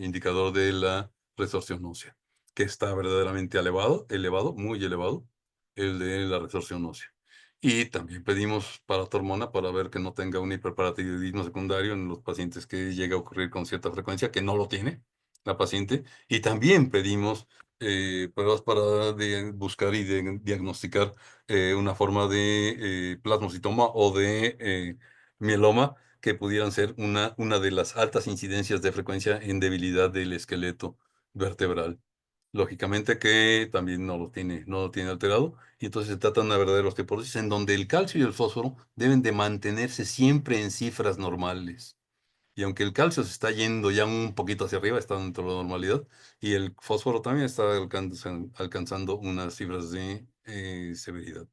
indicador de la resorción ósea, que está verdaderamente elevado, muy elevado, el de la resorción ósea. Y también pedimos paratormona para ver que no tenga un hiperparatiroidismo secundario en los pacientes que llega a ocurrir con cierta frecuencia, que no lo tiene la paciente. Y también pedimos pruebas para buscar y diagnosticar una forma de plasmocitoma o de mieloma que pudieran ser una de las altas incidencias de frecuencia en debilidad del esqueleto vertebral. Lógicamente que también no lo tiene alterado, y entonces se trata de una verdadera osteoporosis en donde el calcio y el fósforo deben de mantenerse siempre en cifras normales. Y aunque el calcio se está yendo ya un poquito hacia arriba, está dentro de la normalidad, y el fósforo también está alcanzando unas cifras de severidad.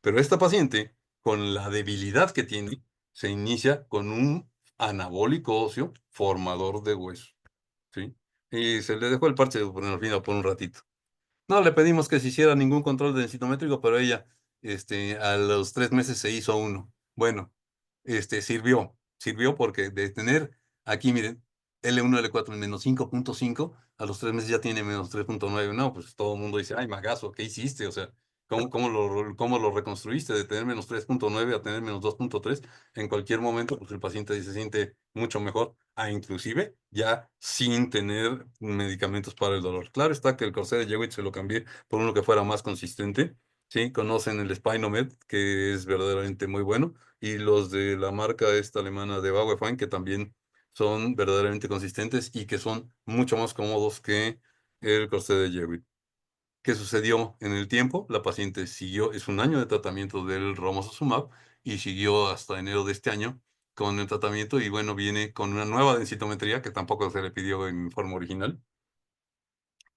Pero esta paciente, con la debilidad que tiene, se inicia con un anabólico óseo formador de hueso, ¿sí? Y se le dejó el parche por el final por un ratito. No le pedimos que se hiciera ningún control densitométrico, pero ella, a los 3 meses se hizo uno. Bueno, sirvió porque de tener aquí, miren, L1, L4 en -5.5, a los 3 meses ya tiene -3.9. No, pues todo el mundo dice, ay, Magazo, ¿qué hiciste? O sea, ¿cómo lo reconstruiste de tener -3.9 a tener -2.3? En cualquier momento, pues el paciente se siente mucho mejor, inclusive ya sin tener medicamentos para el dolor. Claro está que el corsé de Jewett se lo cambié por uno que fuera más consistente. Sí, conocen el Spinomed, que es verdaderamente muy bueno, y los de la marca esta alemana de Bauerfeind, que también son verdaderamente consistentes y que son mucho más cómodos que el corsé de Jewett. ¿Qué sucedió en el tiempo? La paciente siguió, es un año de tratamiento del romosozumab y siguió hasta enero de este año con el tratamiento, y bueno, viene con una nueva densitometría que tampoco se le pidió en forma original,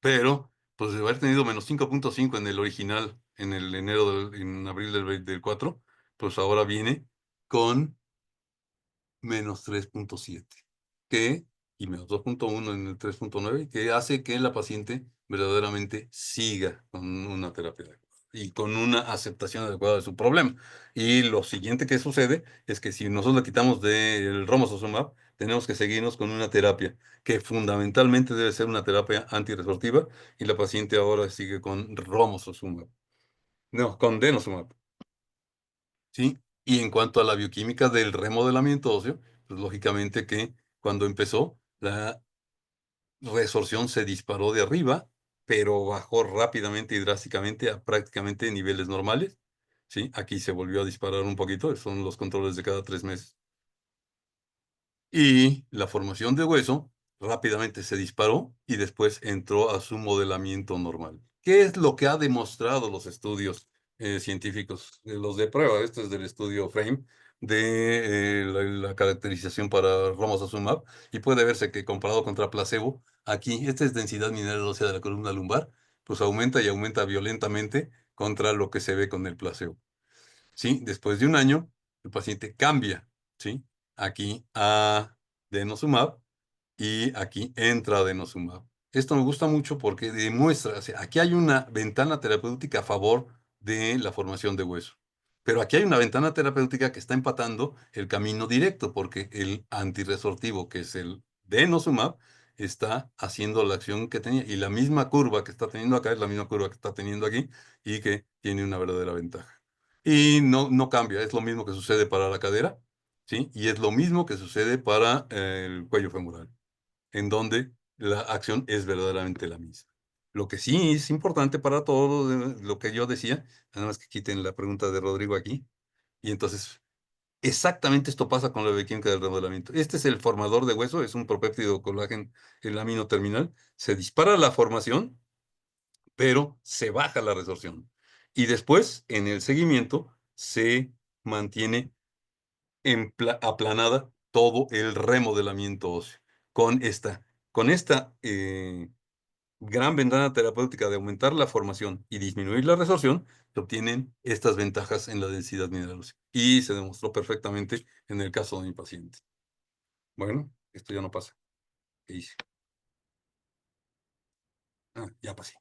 pero pues de haber tenido -5.5 en el original en abril del 4, pues ahora viene con -3.7, que, y -2.1 en el 3.9, que hace que la paciente verdaderamente siga con una terapia adecuada y con una aceptación adecuada de su problema. Y lo siguiente que sucede es que si nosotros le quitamos del romosozumab, tenemos que seguirnos con una terapia que fundamentalmente debe ser una terapia antirresortiva, y la paciente ahora sigue con romosozumab. No, con denosumab. ¿Sí? Y en cuanto a la bioquímica del remodelamiento óseo, pues lógicamente que cuando empezó, la resorción se disparó de arriba, pero bajó rápidamente y drásticamente a prácticamente niveles normales. ¿Sí? Aquí se volvió a disparar un poquito, son los controles de cada 3 meses. Y la formación de hueso rápidamente se disparó y después entró a su modelamiento normal. ¿Qué es lo que ha demostrado los estudios científicos? Los de prueba, este es del estudio FRAME, de la caracterización para romosozumab, y puede verse que comparado contra placebo, aquí, esta es densidad mineral ósea de la columna lumbar, pues aumenta y aumenta violentamente contra lo que se ve con el placebo. ¿Sí? Después de un año, el paciente cambia, ¿sí? Aquí a denosumab y aquí entra denosumab. Esto me gusta mucho porque demuestra, o sea, aquí hay una ventana terapéutica a favor de la formación de hueso. Pero aquí hay una ventana terapéutica que está empatando el camino directo, porque el antirresortivo, que es el denosumab, está haciendo la acción que tenía. Y la misma curva que está teniendo acá es la misma curva que está teniendo aquí, y que tiene una verdadera ventaja. Y no cambia, es lo mismo que sucede para la cadera, ¿sí? Y es lo mismo que sucede para el cuello femoral, en donde la acción es verdaderamente la misma. Lo que sí es importante para todo lo que yo decía, nada más que quiten la pregunta de Rodrigo aquí, y entonces exactamente esto pasa con la bioquímica del remodelamiento. Este es el formador de hueso, es un propéptido colágeno, el amino terminal, se dispara la formación, pero se baja la resorción. Y después, en el seguimiento, se mantiene aplanada todo el remodelamiento óseo con esta gran ventana terapéutica de aumentar la formación y disminuir la resorción, se obtienen estas ventajas en la densidad mineral ósea. Y se demostró perfectamente en el caso de mi paciente. Bueno, esto ya no pasa. ¿Qué hice? Ah, ya pasé.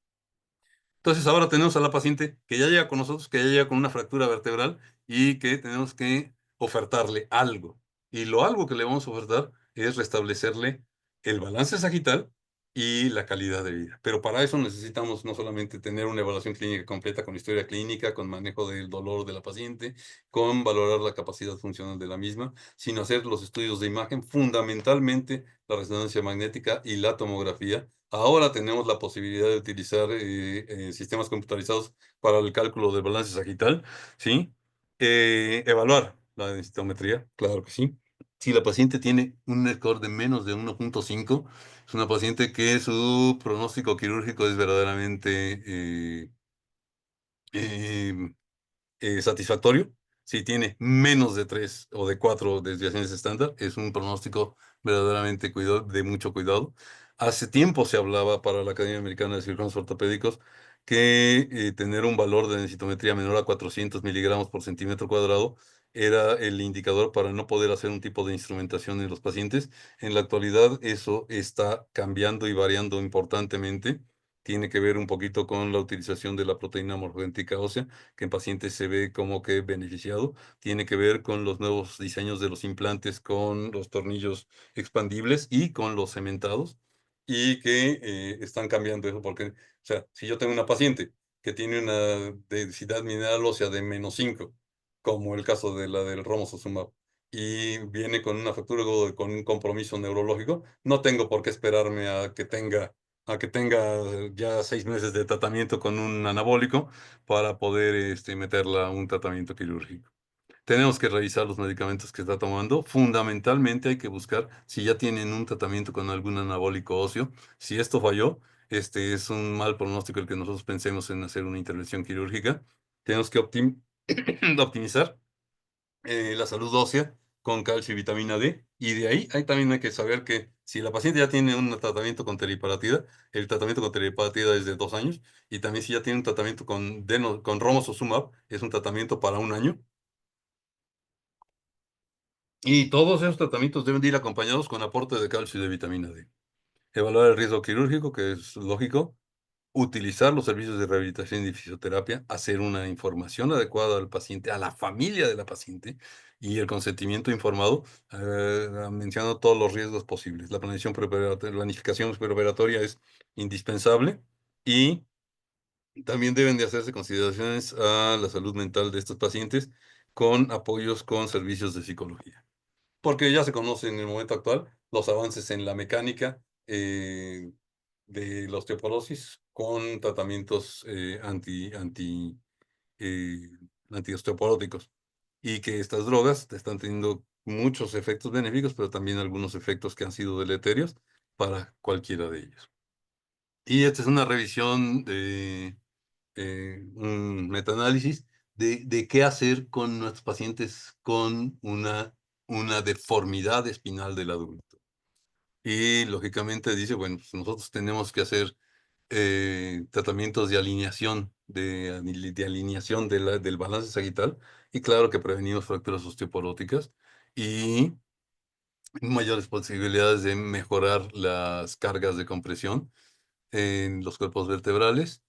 Entonces ahora tenemos a la paciente que ya llega con nosotros, que ya llega con una fractura vertebral y que tenemos que ofertarle algo. Y lo algo que le vamos a ofertar es restablecerle el balance sagital y la calidad de vida. Pero para eso necesitamos no solamente tener una evaluación clínica completa con historia clínica, con manejo del dolor de la paciente, con valorar la capacidad funcional de la misma, sino hacer los estudios de imagen, fundamentalmente la resonancia magnética y la tomografía. Ahora tenemos la posibilidad de utilizar sistemas computarizados para el cálculo del balance sagital, ¿sí? Evaluar la densitometría, claro que sí. Si la paciente tiene un score de menos de 1.5, es una paciente que su pronóstico quirúrgico es verdaderamente eh, satisfactorio. Si tiene menos de 3 o de 4 desviaciones estándar, es un pronóstico verdaderamente de mucho cuidado. Hace tiempo se hablaba para la Academia Americana de Cirujanos Ortopédicos que tener un valor de densitometría menor a 400 miligramos por centímetro cuadrado era el indicador para no poder hacer un tipo de instrumentación en los pacientes. En la actualidad eso está cambiando y variando importantemente. Tiene que ver un poquito con la utilización de la proteína morfogenética ósea, que en pacientes se ve como que beneficiado. Tiene que ver con los nuevos diseños de los implantes, con los tornillos expandibles y con los cementados, y que están cambiando eso porque, o sea, si yo tengo una paciente que tiene una densidad mineral ósea de -5, como el caso de la del romosozumab, y viene con una fractura o con un compromiso neurológico, no tengo por qué esperarme a que tenga ya 6 meses de tratamiento con un anabólico para poder meterla a un tratamiento quirúrgico. Tenemos que revisar los medicamentos que está tomando. Fundamentalmente hay que buscar si ya tienen un tratamiento con algún anabólico óseo. Si esto falló, este es un mal pronóstico el que nosotros pensemos en hacer una intervención quirúrgica. Tenemos que optimizar la salud ósea con calcio y vitamina D. Y de ahí también hay que saber que si la paciente ya tiene un tratamiento con teriparatida, el tratamiento con teriparatida es de 2 años. Y también si ya tiene un tratamiento con romosozumab, es un tratamiento para 1 año. Y todos esos tratamientos deben de ir acompañados con aporte de calcio y de vitamina D. Evaluar el riesgo quirúrgico, que es lógico. Utilizar los servicios de rehabilitación y fisioterapia, hacer una información adecuada al paciente, a la familia de la paciente, y el consentimiento informado, mencionando todos los riesgos posibles. La planificación preoperatoria es indispensable, y también deben de hacerse consideraciones a la salud mental de estos pacientes con apoyos con servicios de psicología. Porque ya se conocen en el momento actual los avances en la mecánica de la osteoporosis con tratamientos eh, antiosteoporóticos, y que estas drogas están teniendo muchos efectos benéficos, pero también algunos efectos que han sido deleterios para cualquiera de ellos. Y esta es una revisión de un metaanálisis de qué hacer con nuestros pacientes con una deformidad espinal del adulto. Y lógicamente dice, bueno, pues nosotros tenemos que hacer tratamientos de alineación, de alineación del balance sagital, y claro que prevenimos fracturas osteoporóticas y mayores posibilidades de mejorar las cargas de compresión en los cuerpos vertebrales.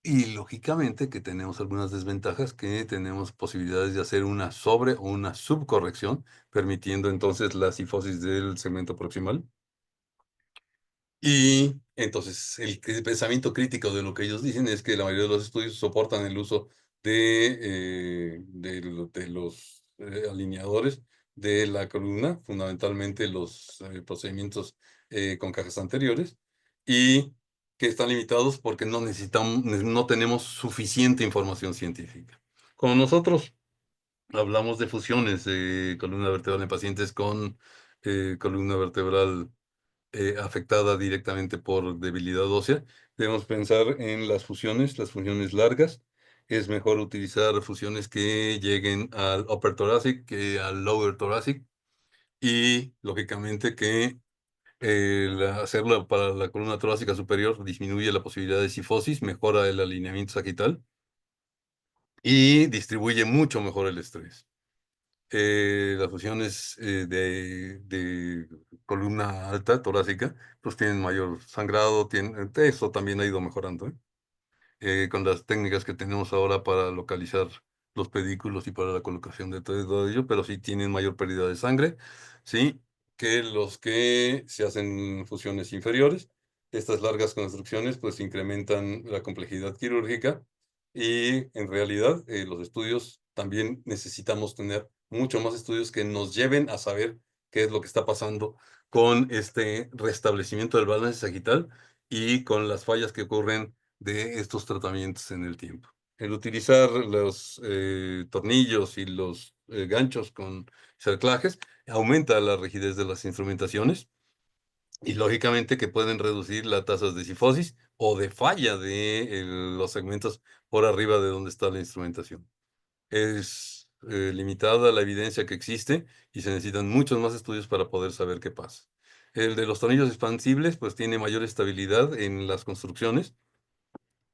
Y lógicamente que tenemos algunas desventajas, que tenemos posibilidades de hacer una sobre o una subcorrección, permitiendo entonces la cifosis del segmento proximal. Y entonces el pensamiento crítico de lo que ellos dicen es que la mayoría de los estudios soportan el uso de los alineadores de la columna, fundamentalmente los procedimientos con cajas anteriores, y que están limitados porque no tenemos suficiente información científica. Como nosotros hablamos de fusiones de columna vertebral en pacientes con columna vertebral afectada directamente por debilidad ósea, debemos pensar en las funciones largas. Es mejor utilizar fusiones que lleguen al upper thoracic que al lower thoracic, y lógicamente que Hacerla para la columna torácica superior disminuye la posibilidad de cifosis, mejora el alineamiento sagital y distribuye mucho mejor el estrés. Las fusiones de columna alta torácica pues tienen mayor sangrado, eso también ha ido mejorando, ¿eh? Con las técnicas que tenemos ahora para localizar los pedículos y para la colocación de todo ello, pero sí tienen mayor pérdida de sangre, sí, que los que se hacen fusiones inferiores. Estas largas construcciones pues incrementan la complejidad quirúrgica y en realidad los estudios también necesitamos tener mucho más estudios que nos lleven a saber qué es lo que está pasando con este restablecimiento del balance sagital y con las fallas que ocurren de estos tratamientos en el tiempo. El utilizar los tornillos y los ganchos con cerclajes aumenta la rigidez de las instrumentaciones y lógicamente que pueden reducir las tasas de cifosis o de falla de los segmentos por arriba de donde está la instrumentación. Es limitada la evidencia que existe y se necesitan muchos más estudios para poder saber qué pasa. El de los tornillos expansibles pues tiene mayor estabilidad en las construcciones,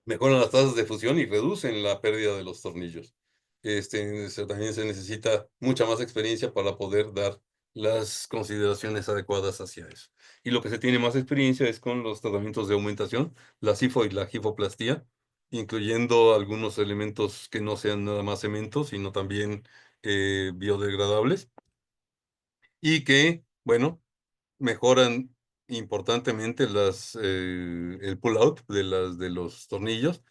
mejoran las tasas de fusión y reducen la pérdida de los tornillos. También se necesita mucha más experiencia para poder dar las consideraciones adecuadas hacia eso. Y lo que se tiene más experiencia es con los tratamientos de aumentación, la SIFO y la gifoplastía, incluyendo algunos elementos que no sean nada más cemento, sino también biodegradables, y que, bueno, mejoran importantemente el pull-out de los tornillos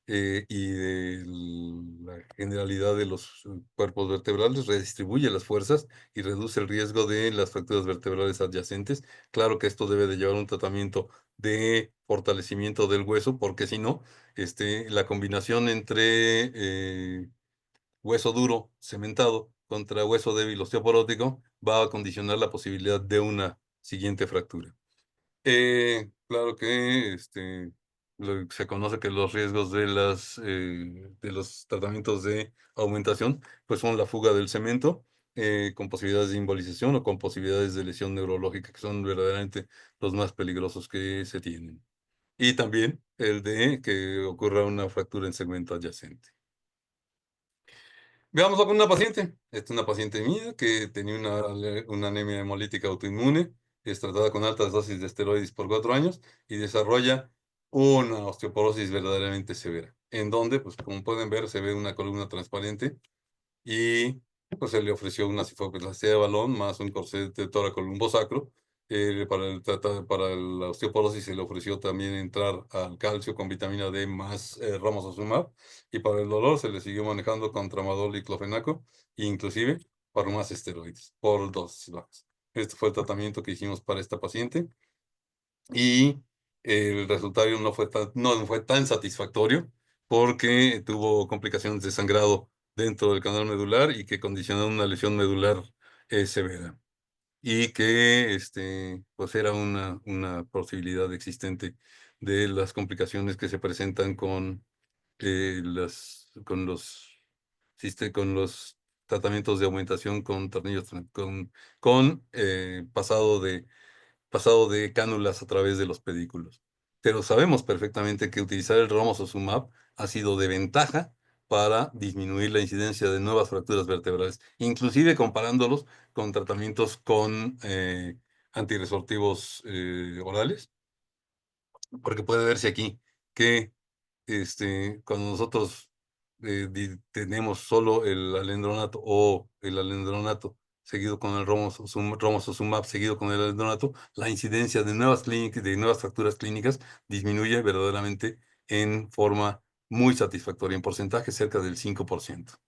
y de la generalidad de los cuerpos vertebrales, redistribuye las fuerzas y reduce el riesgo de las fracturas vertebrales adyacentes. Claro que esto debe de llevar un tratamiento de fortalecimiento del hueso, porque si no, la combinación entre hueso duro, cementado, contra hueso débil osteoporótico, va a condicionar la posibilidad de una siguiente fractura. Claro que se conoce que los riesgos de los tratamientos de aumentación pues son la fuga del cemento, con posibilidades de embolización o con posibilidades de lesión neurológica, que son verdaderamente los más peligrosos que se tienen. Y también el de que ocurra una fractura en segmento adyacente. Veámoslo con una paciente. Esta es una paciente mía que tenía una anemia hemolítica autoinmune, es tratada con altas dosis de esteroides por 4 años y desarrolla una osteoporosis verdaderamente severa, en donde, pues como pueden ver, se ve una columna transparente y pues se le ofreció una cifoplastia de balón más un corset de tóraco-lumbosacro. Para la osteoporosis se le ofreció también entrar al calcio con vitamina D más romosozumab, y para el dolor se le siguió manejando con tramadol y clofenaco, e inclusive para más esteroides por dosis bajas. Este fue el tratamiento que hicimos para esta paciente y el resultado no fue tan satisfactorio porque tuvo complicaciones de sangrado dentro del canal medular y que condicionaron una lesión medular severa y que pues era una posibilidad existente de las complicaciones que se presentan con los tratamientos de aumentación con tornillos con pasado de cánulas a través de los pedículos. Pero sabemos perfectamente que utilizar el romosozumab ha sido de ventaja para disminuir la incidencia de nuevas fracturas vertebrales, inclusive comparándolos con tratamientos con antirresortivos orales, porque puede verse aquí que cuando nosotros tenemos solo el alendronato o el alendronato seguido con el romosozumab seguido con el alendronato, la incidencia de nuevas clínicas, de nuevas fracturas clínicas disminuye verdaderamente en forma muy satisfactoria, en porcentaje cerca del 5%.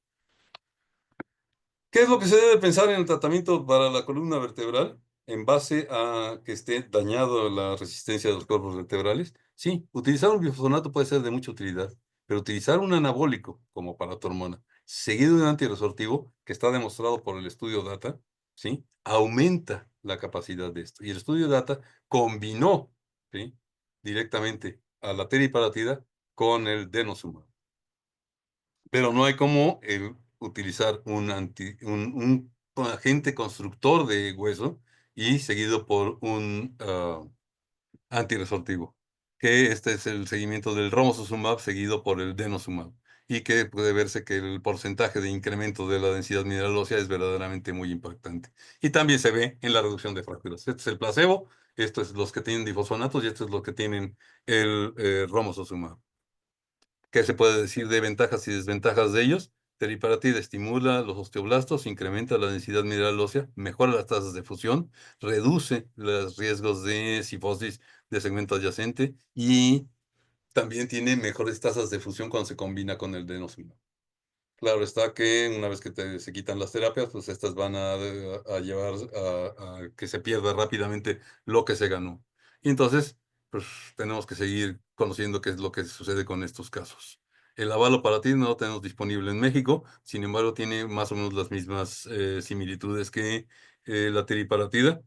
¿Qué es lo que se debe pensar en el tratamiento para la columna vertebral en base a que esté dañado la resistencia de los cuerpos vertebrales? Sí, utilizar un bifosfonato puede ser de mucha utilidad, pero utilizar un anabólico como paratormona, seguido de un antirresortivo, que está demostrado por el estudio DATA, ¿sí? Aumenta la capacidad de esto. Y el estudio DATA combinó, ¿sí?, directamente a la teriparatida con el denosumab. Pero no hay como utilizar un agente constructor de hueso y seguido por un antirresortivo, que este es el seguimiento del romosozumab seguido por el denosumab, y que puede verse que el porcentaje de incremento de la densidad mineral ósea es verdaderamente muy impactante. Y también se ve en la reducción de fracturas. Este es el placebo, esto es los que tienen difosfonatos y esto es los que tienen el romosozumab. ¿Qué se puede decir de ventajas y desventajas de ellos? Teriparatida estimula los osteoblastos, incrementa la densidad mineral ósea, mejora las tasas de fusión, reduce los riesgos de cifosis de segmento adyacente y también tiene mejores tasas de fusión cuando se combina con el denosumab. Claro está que una vez que se quitan las terapias, pues estas van a llevar a que se pierda rápidamente lo que se ganó. Y entonces, pues tenemos que seguir conociendo qué es lo que sucede con estos casos. El avalo para ti no lo tenemos disponible en México, sin embargo, tiene más o menos las mismas similitudes que la teriparatida.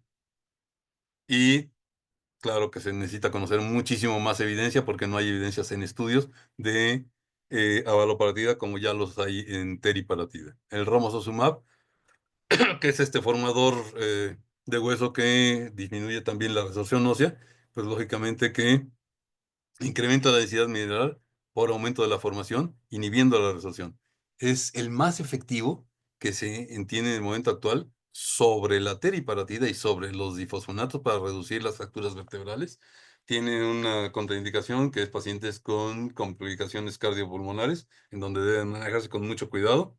Y claro que se necesita conocer muchísimo más evidencia porque no hay evidencias en estudios de avaloparatida como ya los hay en teriparatida. El romosozumab, que es este formador de hueso que disminuye también la resorción ósea, pues lógicamente que incrementa la densidad mineral por aumento de la formación, inhibiendo la resorción. Es el más efectivo que se entiende en el momento actual sobre la teriparatida y sobre los difosfonatos para reducir las fracturas vertebrales. Tiene una contraindicación que es pacientes con complicaciones cardiopulmonares, en donde deben manejarse con mucho cuidado.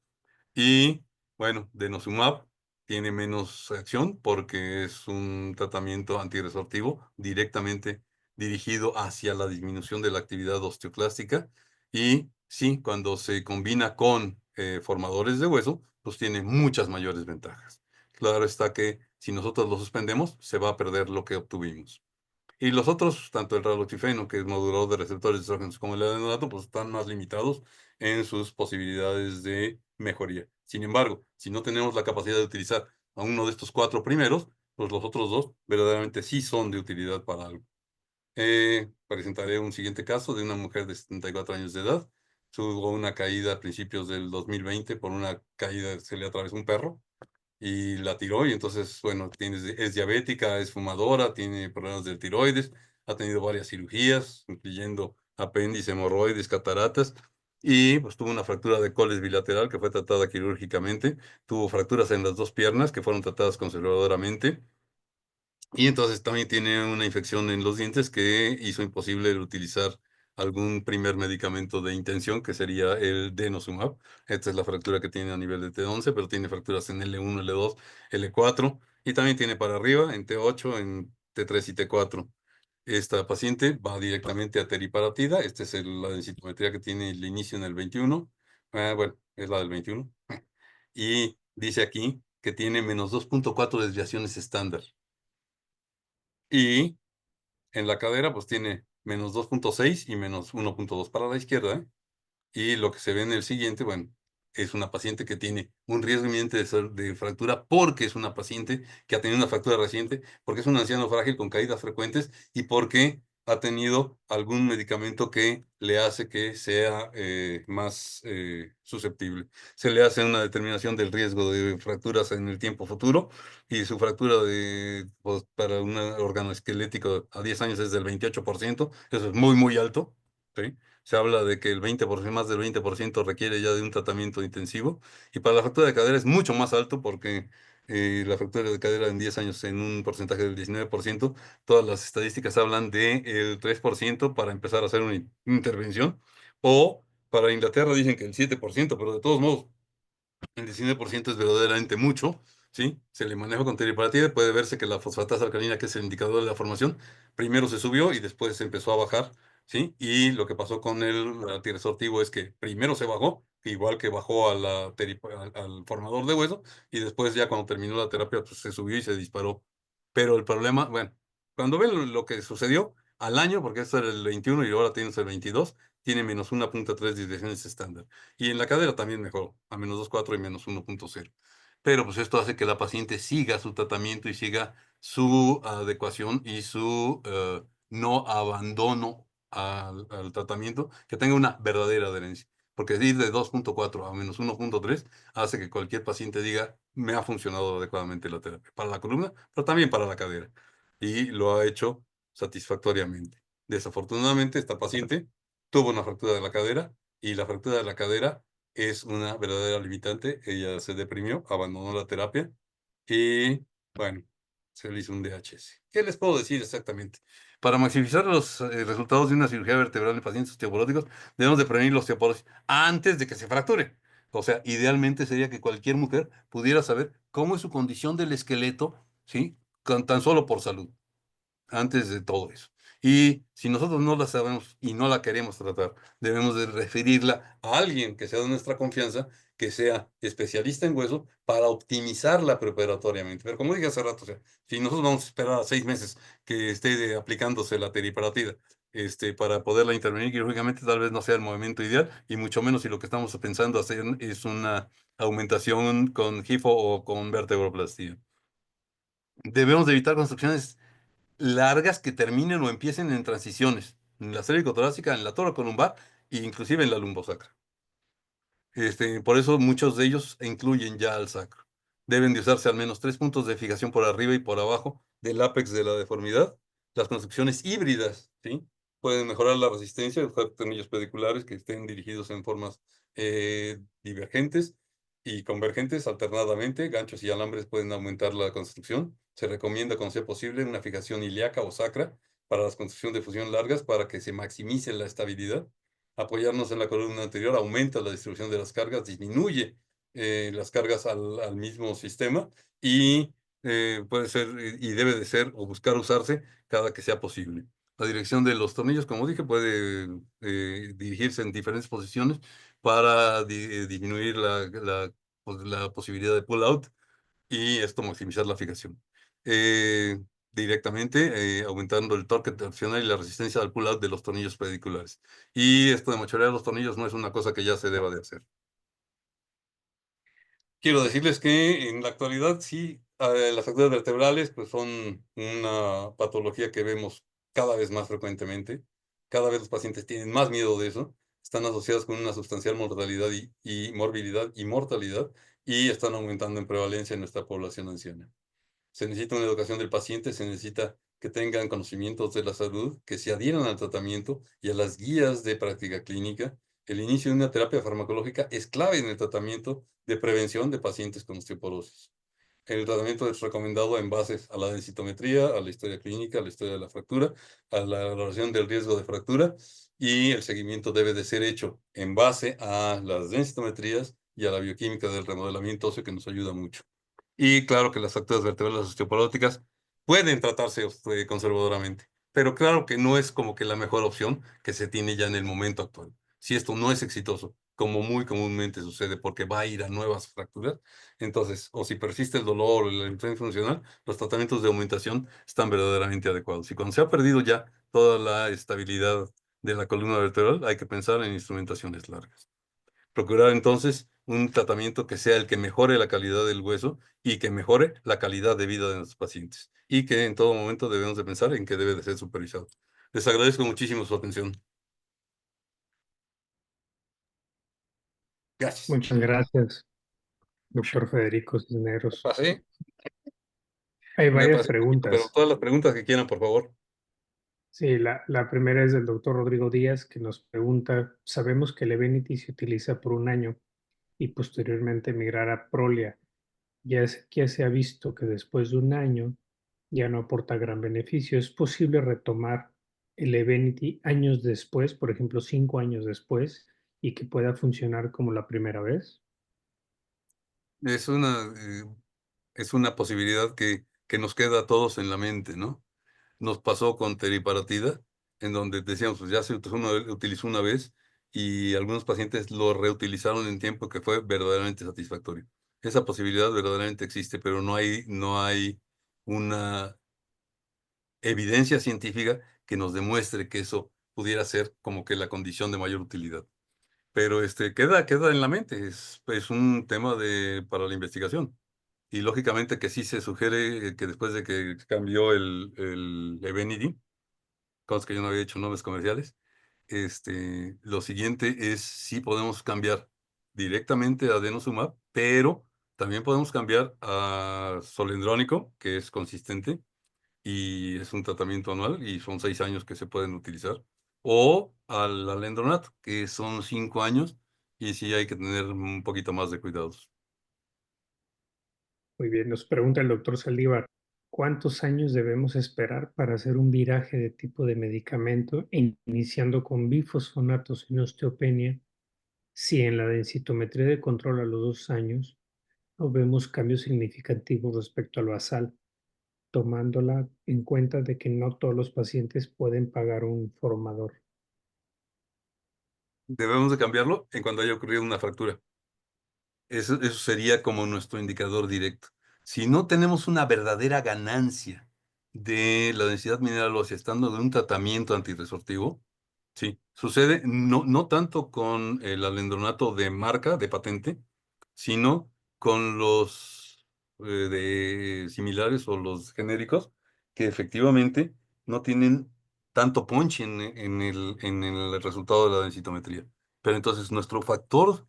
Y bueno, denosumab tiene menos acción porque es un tratamiento antirresortivo directamente dirigido hacia la disminución de la actividad osteoclástica. Y sí, cuando se combina con formadores de hueso, pues tiene muchas mayores ventajas. Claro está que si nosotros lo suspendemos, se va a perder lo que obtuvimos. Y los otros, tanto el raloxifeno, que es modulador de receptores de estrógenos, como el adenodato, pues están más limitados en sus posibilidades de mejoría. Sin embargo, si no tenemos la capacidad de utilizar a uno de estos cuatro primeros, pues los otros dos verdaderamente sí son de utilidad para algo. Presentaré un siguiente caso de una mujer de 74 años de edad. Tuvo una caída a principios del 2020 por una caída, se le atravesó un perro y la tiró y entonces, bueno, es diabética, es fumadora, tiene problemas de tiroides, ha tenido varias cirugías, incluyendo apéndice, hemorroides, cataratas, y pues tuvo una fractura de coles bilateral que fue tratada quirúrgicamente, tuvo fracturas en las dos piernas que fueron tratadas conservadoramente, y entonces también tiene una infección en los dientes que hizo imposible el utilizar algún primer medicamento de intención, que sería el denosumab. Esta es la fractura que tiene a nivel de T11, pero tiene fracturas en L1, L2, L4, y también tiene para arriba en T8, en T3 y T4. Esta paciente va directamente a teriparatida. Esta es la densitometría que tiene el inicio en el 21. Bueno, es la del 21. Y dice aquí que tiene menos 2.4 desviaciones estándar. Y en la cadera, pues tiene menos 2.6 y menos 1.2 para la izquierda, ¿eh? Y lo que se ve en el siguiente, bueno, es una paciente que tiene un riesgo inminente de fractura porque es una paciente que ha tenido una fractura reciente, porque es un anciano frágil con caídas frecuentes y porque ha tenido algún medicamento que le hace que sea más susceptible. Se le hace una determinación del riesgo de fracturas en el tiempo futuro y su fractura pues, para un órgano esquelético a 10 años es del 28%. Eso es muy, muy alto, ¿sí? Se habla de que el 20%, más del 20% requiere ya de un tratamiento intensivo. Y para la fractura de cadera es mucho más alto porque la fractura de cadera en 10 años en un porcentaje del 19%, todas las estadísticas hablan del 3% para empezar a hacer una intervención. O para Inglaterra dicen que el 7%, pero de todos modos, el 19% es verdaderamente mucho, ¿sí? Se le maneja con teriparatida, puede verse que la fosfatasa alcalina, que es el indicador de la formación, primero se subió y después se empezó a bajar, ¿sí? Y lo que pasó con el antirresortivo es que primero se bajó, igual que bajó al formador de hueso, y después ya cuando terminó la terapia, pues se subió y se disparó. Pero el problema, bueno, cuando ven lo que sucedió al año, porque esto era el 21 y ahora tienes el 22, tiene menos 1.3 desviaciones estándar. Y en la cadera también mejoró, a menos 2.4 y menos 1.0. Pero pues esto hace que la paciente siga su tratamiento y siga su adecuación y su no abandono al tratamiento, que tenga una verdadera adherencia. porque ir de 2.4 a -1.3 hace que cualquier paciente diga, me ha funcionado adecuadamente la terapia, para la columna, pero también para la cadera. Y lo ha hecho satisfactoriamente. Desafortunadamente, esta paciente tuvo una fractura de la cadera y la fractura de la cadera es una verdadera limitante. Ella se deprimió, abandonó la terapia y, bueno, se le hizo un DHS. ¿Qué les puedo decir exactamente? Para maximizar los resultados de una cirugía vertebral en pacientes osteoporóticos, debemos de prevenir la osteoporosis antes de que se fracture. O sea, idealmente sería que cualquier mujer pudiera saber cómo es su condición del esqueleto, ¿sí? Con tan solo por salud antes de todo eso. Y si nosotros no la sabemos y no la queremos tratar, debemos de referirla a alguien que sea de nuestra confianza, que sea especialista en hueso, para optimizarla preparatoriamente. Pero como dije hace rato, o sea, si nosotros vamos a esperar a 6 meses que esté aplicándose la teriparatida, para poderla intervenir quirúrgicamente, tal vez no sea el movimiento ideal, y mucho menos si lo que estamos pensando hacer es una aumentación con GIFO o con vertebroplastia. Debemos de evitar construcciones largas que terminen o empiecen en transiciones, en la torácica, en la toracolumbar e inclusive en la lumbosacra. Por eso muchos de ellos incluyen ya al sacro. Deben de usarse al menos 3 puntos de fijación por arriba y por abajo del ápex de la deformidad. Las construcciones híbridas, ¿sí? Pueden mejorar la resistencia, usar tornillos pediculares que estén dirigidos en formas divergentes y convergentes alternadamente. Ganchos y alambres pueden aumentar la construcción. Se recomienda, con ser posible, una fijación ilíaca o sacra para las construcciones de fusión largas para que se maximice la estabilidad. Apoyarnos en la columna anterior aumenta la distribución de las cargas, disminuye las cargas al mismo sistema y puede ser y debe de ser o buscar usarse cada que sea posible. La dirección de los tornillos, como dije, puede dirigirse en diferentes posiciones para disminuir la posibilidad de pull out y esto maximizar la fijación. Eh, Directamente aumentando el torque torsional y la resistencia al pull-out de los tornillos pediculares. Y esto de machorear los tornillos no es una cosa que ya se deba de hacer. Quiero decirles que en la actualidad sí, las fracturas vertebrales pues son una patología que vemos cada vez más frecuentemente. Cada vez los pacientes tienen más miedo de eso. Están asociadas con una sustancial mortalidad y morbilidad y mortalidad y están aumentando en prevalencia en nuestra población anciana. Se necesita una educación del paciente, se necesita que tengan conocimientos de la salud, que se adhieran al tratamiento y a las guías de práctica clínica. El inicio de una terapia farmacológica es clave en el tratamiento de prevención de pacientes con osteoporosis. El tratamiento es recomendado en base a la densitometría, a la historia clínica, a la historia de la fractura, a la valoración del riesgo de fractura y el seguimiento debe de ser hecho en base a las densitometrías y a la bioquímica del remodelamiento óseo que nos ayuda mucho. Y claro que las fracturas vertebrales osteoporóticas pueden tratarse conservadoramente, pero claro que no es como que la mejor opción que se tiene ya en el momento actual. Si esto no es exitoso, como muy comúnmente sucede porque va a ir a nuevas fracturas, entonces, o si persiste el dolor o la enfermedad funcional, los tratamientos de aumentación están verdaderamente adecuados. Y cuando se ha perdido ya toda la estabilidad de la columna vertebral, hay que pensar en instrumentaciones largas. Procurar entonces un tratamiento que sea el que mejore la calidad del hueso y que mejore la calidad de vida de nuestros pacientes. Y que en todo momento debemos de pensar en que debe de ser supervisado. Les agradezco muchísimo su atención. Gracias. Muchas gracias, doctor Federico Cisneros. Pasé, Hay me varias pasé un poquito, pero preguntas. todas las preguntas que quieran, por favor. Sí, la primera es del doctor Rodrigo Díaz, que nos pregunta, sabemos que el Evenity se utiliza por un año y posteriormente migrar a Prolia. Ya se ha visto que después de un año ya no aporta gran beneficio. ¿Es posible retomar el Evenity años después, por ejemplo, 5 años después, y que pueda funcionar como la primera vez? Es una, es una posibilidad que nos queda a todos en la mente, ¿no? Nos pasó con teriparatida, en donde decíamos, pues ya se utilizó una vez y algunos pacientes lo reutilizaron en tiempo que fue verdaderamente satisfactorio. Esa posibilidad verdaderamente existe, pero no hay una evidencia científica que nos demuestre que eso pudiera ser como que la condición de mayor utilidad. Pero queda en la mente, es un tema para la investigación. Y lógicamente que sí se sugiere que después de que cambió el Evenity, cosas que yo no había hecho nombres comerciales, lo siguiente es si podemos cambiar directamente a denosumab, pero también podemos cambiar a solendrónico, que es consistente y es un tratamiento anual y son 6 años que se pueden utilizar, o al alendronato, que son 5 años y sí hay que tener un poquito más de cuidados. Muy bien, nos pregunta el doctor Saldívar, ¿cuántos años debemos esperar para hacer un viraje de tipo de medicamento, iniciando con bifosfonato sin osteopenia, si en la densitometría de control a los 2 años no vemos cambios significativos respecto al basal, tomándola en cuenta de que no todos los pacientes pueden pagar un formador? Debemos de cambiarlo en cuando haya ocurrido una fractura. Eso sería como nuestro indicador directo. Si no tenemos una verdadera ganancia de la densidad mineral ósea estando de un tratamiento antirresortivo, sí, sucede no tanto con el alendronato de marca, de patente, sino con los de similares o los genéricos, que efectivamente no tienen tanto punch en el resultado de la densitometría. Pero entonces nuestro factor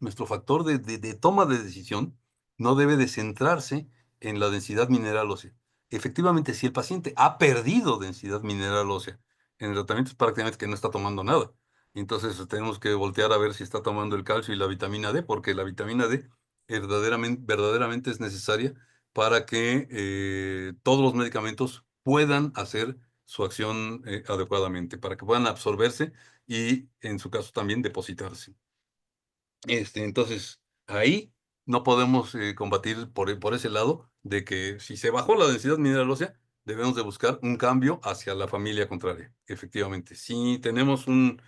de toma de decisión no debe de centrarse en la densidad mineral ósea. Efectivamente, si el paciente ha perdido densidad mineral ósea en el tratamiento, es prácticamente que no está tomando nada. Entonces tenemos que voltear a ver si está tomando el calcio y la vitamina D, porque la vitamina D verdaderamente es necesaria para que todos los medicamentos puedan hacer su acción adecuadamente, para que puedan absorberse y, en su caso, también depositarse. Entonces, ahí no podemos combatir por ese lado de que si se bajó la densidad mineral ósea, debemos de buscar un cambio hacia la familia contraria. Efectivamente, si tenemos un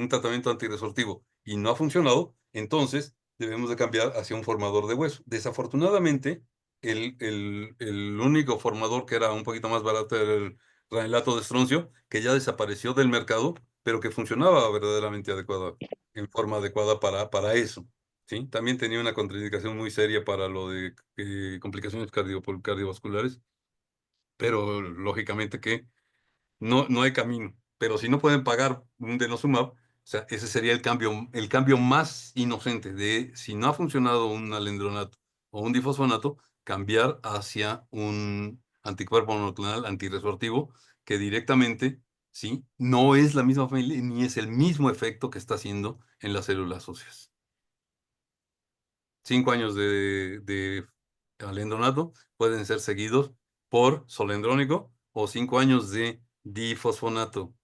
tratamiento antirresortivo y no ha funcionado, entonces debemos de cambiar hacia un formador de hueso. Desafortunadamente, el único formador que era un poquito más barato era el granulato de estroncio, que ya desapareció del mercado, pero que funcionaba verdaderamente adecuado en forma adecuada para eso, ¿sí? También tenía una contraindicación muy seria para lo de complicaciones cardiovasculares, pero lógicamente que no hay camino. Pero si no pueden pagar un denosumab, o sea, ese sería el cambio más inocente de si no ha funcionado un alendronato o un difosfonato, cambiar hacia un anticuerpo monoclonal antirresortivo que directamente, ¿sí? No es la misma familia ni es el mismo efecto que está haciendo en las células óseas. 5 años de alendronato pueden ser seguidos por solendrónico o 5 años de difosfonato.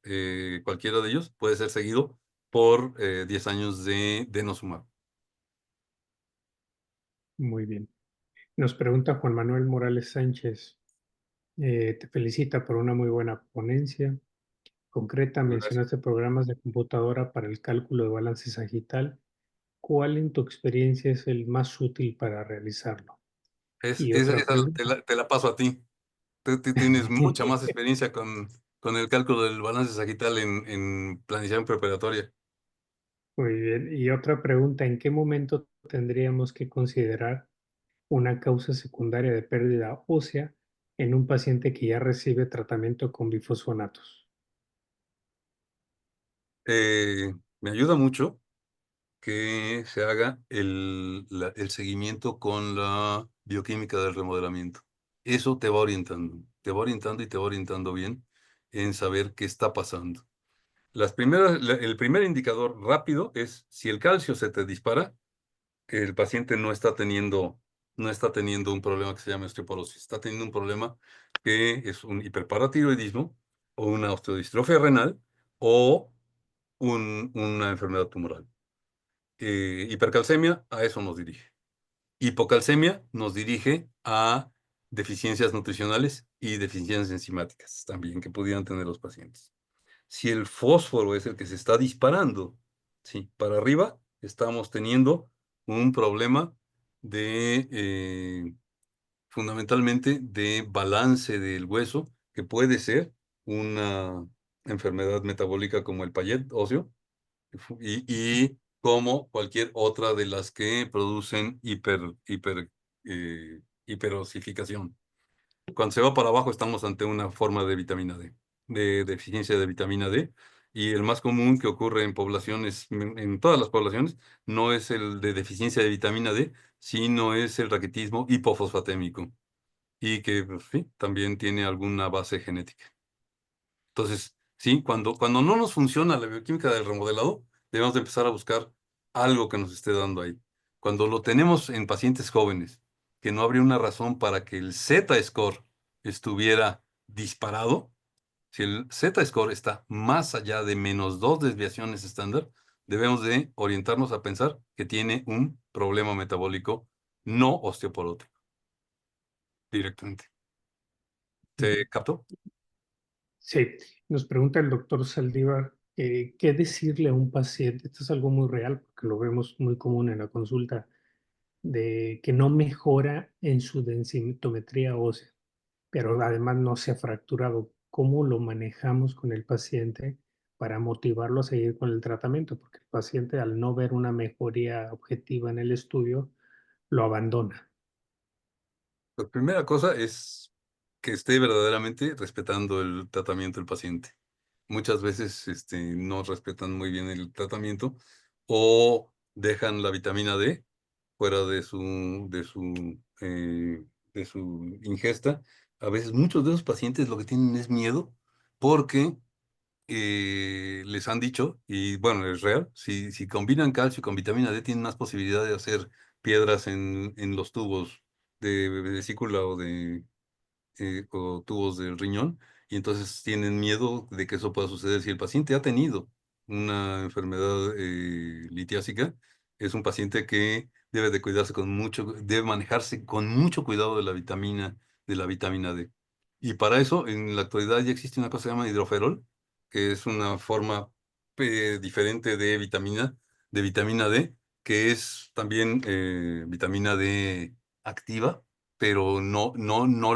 Cualquiera de ellos puede ser seguido por 10 años de denosumab. Muy bien. Nos pregunta Juan Manuel Morales Sánchez, te felicita por una muy buena ponencia. Concreta, Gracias. mencionaste programas de computadora para el cálculo de balance sagital. ¿Cuál en tu experiencia es el más útil para realizarlo? Y Esa, otra esa pregunta. te la paso a ti. Tú tienes mucha más experiencia con el cálculo del balance sagital en planificación preparatoria. Muy bien. Y otra pregunta, ¿en qué momento tendríamos que considerar una causa secundaria de pérdida ósea en un paciente que ya recibe tratamiento con bifosfonatos? Me ayuda mucho que se haga el seguimiento con la bioquímica del remodelamiento. Eso te va orientando y te va orientando bien en saber qué está pasando. El primer indicador rápido es si el calcio se te dispara, el paciente no está teniendo un problema que se llama osteoporosis, está teniendo un problema que es un hiperparatiroidismo o una osteodistrofia renal o una enfermedad tumoral. Hipercalcemia a eso nos dirige. Hipocalcemia nos dirige a deficiencias nutricionales y deficiencias enzimáticas también que pudieran tener los pacientes. Si el fósforo es el que se está disparando, sí, para arriba, estamos teniendo un problema fundamentalmente de balance del hueso, que puede ser una enfermedad metabólica como el Payet óseo, y como cualquier otra de las que producen hiperosificación. Cuando se va para abajo estamos ante una forma de vitamina D, de deficiencia de vitamina D, Y el más común que ocurre en poblaciones, en todas las poblaciones, no es el de deficiencia de vitamina D, sino es el raquitismo hipofosfatémico y que, pues, sí, también tiene alguna base genética. Entonces, sí, cuando no nos funciona la bioquímica del remodelado, debemos de empezar a buscar algo que nos esté dando ahí. Cuando lo tenemos en pacientes jóvenes, que no habría una razón para que el Z-score estuviera disparado, si el Z-score está más allá de -2 desviaciones estándar, debemos de orientarnos a pensar que tiene un problema metabólico no osteoporótico directamente. ¿Se captó? Sí, nos pregunta el doctor Saldívar, ¿qué decirle a un paciente? Esto es algo muy real, porque lo vemos muy común en la consulta, de que no mejora en su densitometría ósea, pero además no se ha fracturado. ¿Cómo lo manejamos con el paciente para motivarlo a seguir con el tratamiento? Porque el paciente, al no ver una mejoría objetiva en el estudio, lo abandona. La primera cosa es que esté verdaderamente respetando el tratamiento del paciente. Muchas veces no respetan muy bien el tratamiento o dejan la vitamina D fuera de su ingesta. A veces muchos de esos pacientes lo que tienen es miedo porque les han dicho, y bueno, es real, si combinan calcio con vitamina D, tienen más posibilidad de hacer piedras en los tubos de vesícula o tubos del riñón, y entonces tienen miedo de que eso pueda suceder. Si el paciente ha tenido una enfermedad litiásica, es un paciente que debe de cuidarse con mucho, debe manejarse con mucho cuidado de la vitamina D. Y para eso, en la actualidad ya existe una cosa que se llama hidroferol, que es una forma diferente de vitamina D, que es también vitamina D activa, pero no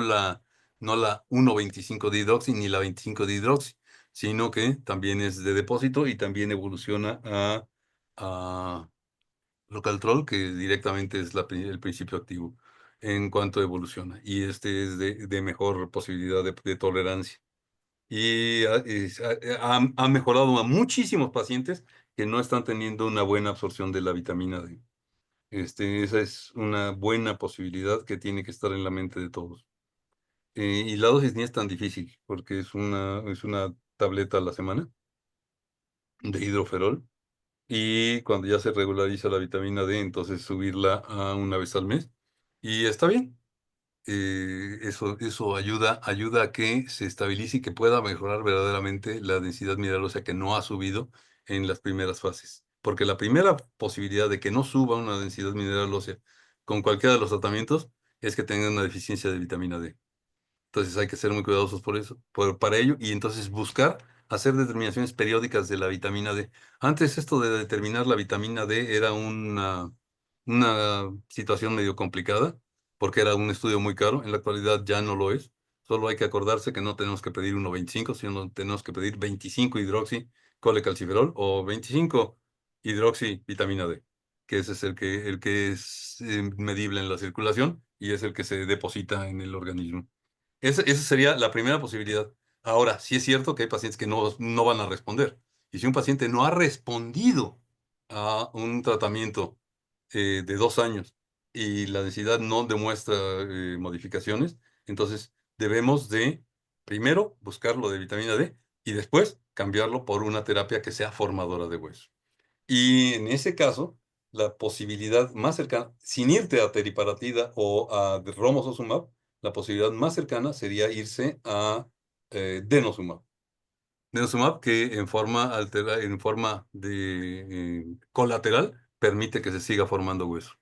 la 1,25 hidroxi ni la 25 hidroxi, sino que también es de depósito y también evoluciona a Localtrol, que directamente es el principio activo en cuanto evoluciona. Y este es de mejor posibilidad de tolerancia. Y ha mejorado a muchísimos pacientes que no están teniendo una buena absorción de la vitamina D. Esa es una buena posibilidad que tiene que estar en la mente de todos. Y la dosis ni es tan difícil, porque es una tableta a la semana de hidroferol. Y cuando ya se regulariza la vitamina D, entonces subirla a una vez al mes. Y está bien. Eso ayuda a que se estabilice y que pueda mejorar verdaderamente la densidad mineral ósea que no ha subido en las primeras fases. Porque la primera posibilidad de que no suba una densidad mineral ósea con cualquiera de los tratamientos es que tengan una deficiencia de vitamina D. Entonces hay que ser muy cuidadosos por eso, para ello, y entonces buscar hacer determinaciones periódicas de la vitamina D. Antes esto de determinar la vitamina D era una situación medio complicada, porque era un estudio muy caro. En la actualidad ya no lo es. Solo hay que acordarse que no tenemos que pedir 1,25, sino tenemos que pedir 25 hidroxi colecalciferol o 25 hidroxi vitamina D, que ese es el que es medible en la circulación y es el que se deposita en el organismo. Esa sería la primera posibilidad. Ahora, sí es cierto que hay pacientes que no van a responder. Y si un paciente no ha respondido a un tratamiento de 2 años y la densidad no demuestra modificaciones, entonces debemos de primero buscar lo de vitamina D y después cambiarlo por una terapia que sea formadora de hueso. Y en ese caso, la posibilidad más cercana, sin irte a teriparatida o a romosozumab, la posibilidad más cercana sería irse a denosumab. Denosumab que en forma de colateral permite que se siga formando hueso.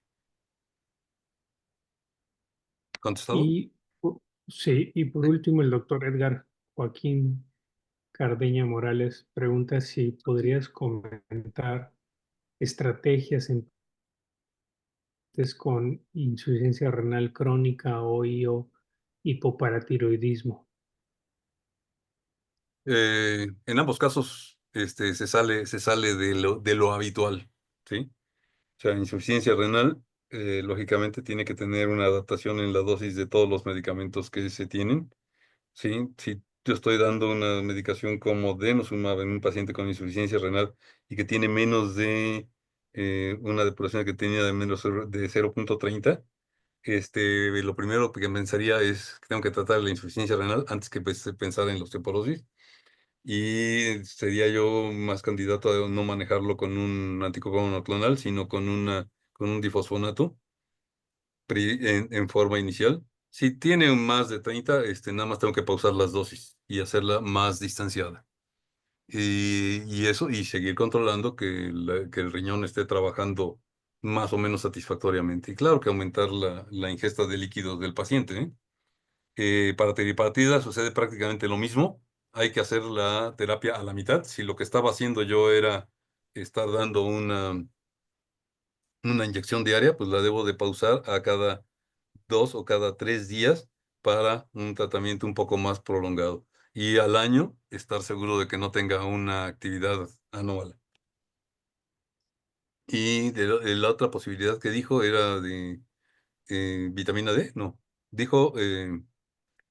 ¿Contestado? Y sí, y por último, el doctor Edgar Joaquín Cardeña Morales pregunta si podrías comentar estrategias en pacientes con insuficiencia renal crónica o hipoparatiroidismo. En ambos casos, se sale de lo habitual, ¿sí? O sea, insuficiencia renal, lógicamente tiene que tener una adaptación en la dosis de todos los medicamentos que se tienen, ¿sí? Si yo estoy dando una medicación como denosumab en un paciente con insuficiencia renal y que tiene menos de una depuración que tenía de menos de 0,30. Lo primero que pensaría es que tengo que tratar la insuficiencia renal antes que pensar en la osteoporosis. Y sería yo más candidato a no manejarlo con un anticoagulante monoclonal, sino con un difosfonato en forma inicial. Si tiene un más de 30, nada más tengo que pausar las dosis y hacerla más distanciada. Y eso, y seguir controlando que el riñón esté trabajando más o menos satisfactoriamente. Y claro que aumentar la ingesta de líquidos del paciente, ¿eh? Para teriparatida sucede prácticamente lo mismo. Hay que hacer la terapia a la mitad. Si lo que estaba haciendo yo era estar dando una inyección diaria, pues la debo de pausar a cada 2 o cada 3 días para un tratamiento un poco más prolongado. Y al año estar seguro de que no tenga una actividad anómala. Y de la otra posibilidad que dijo era de vitamina D, no. Dijo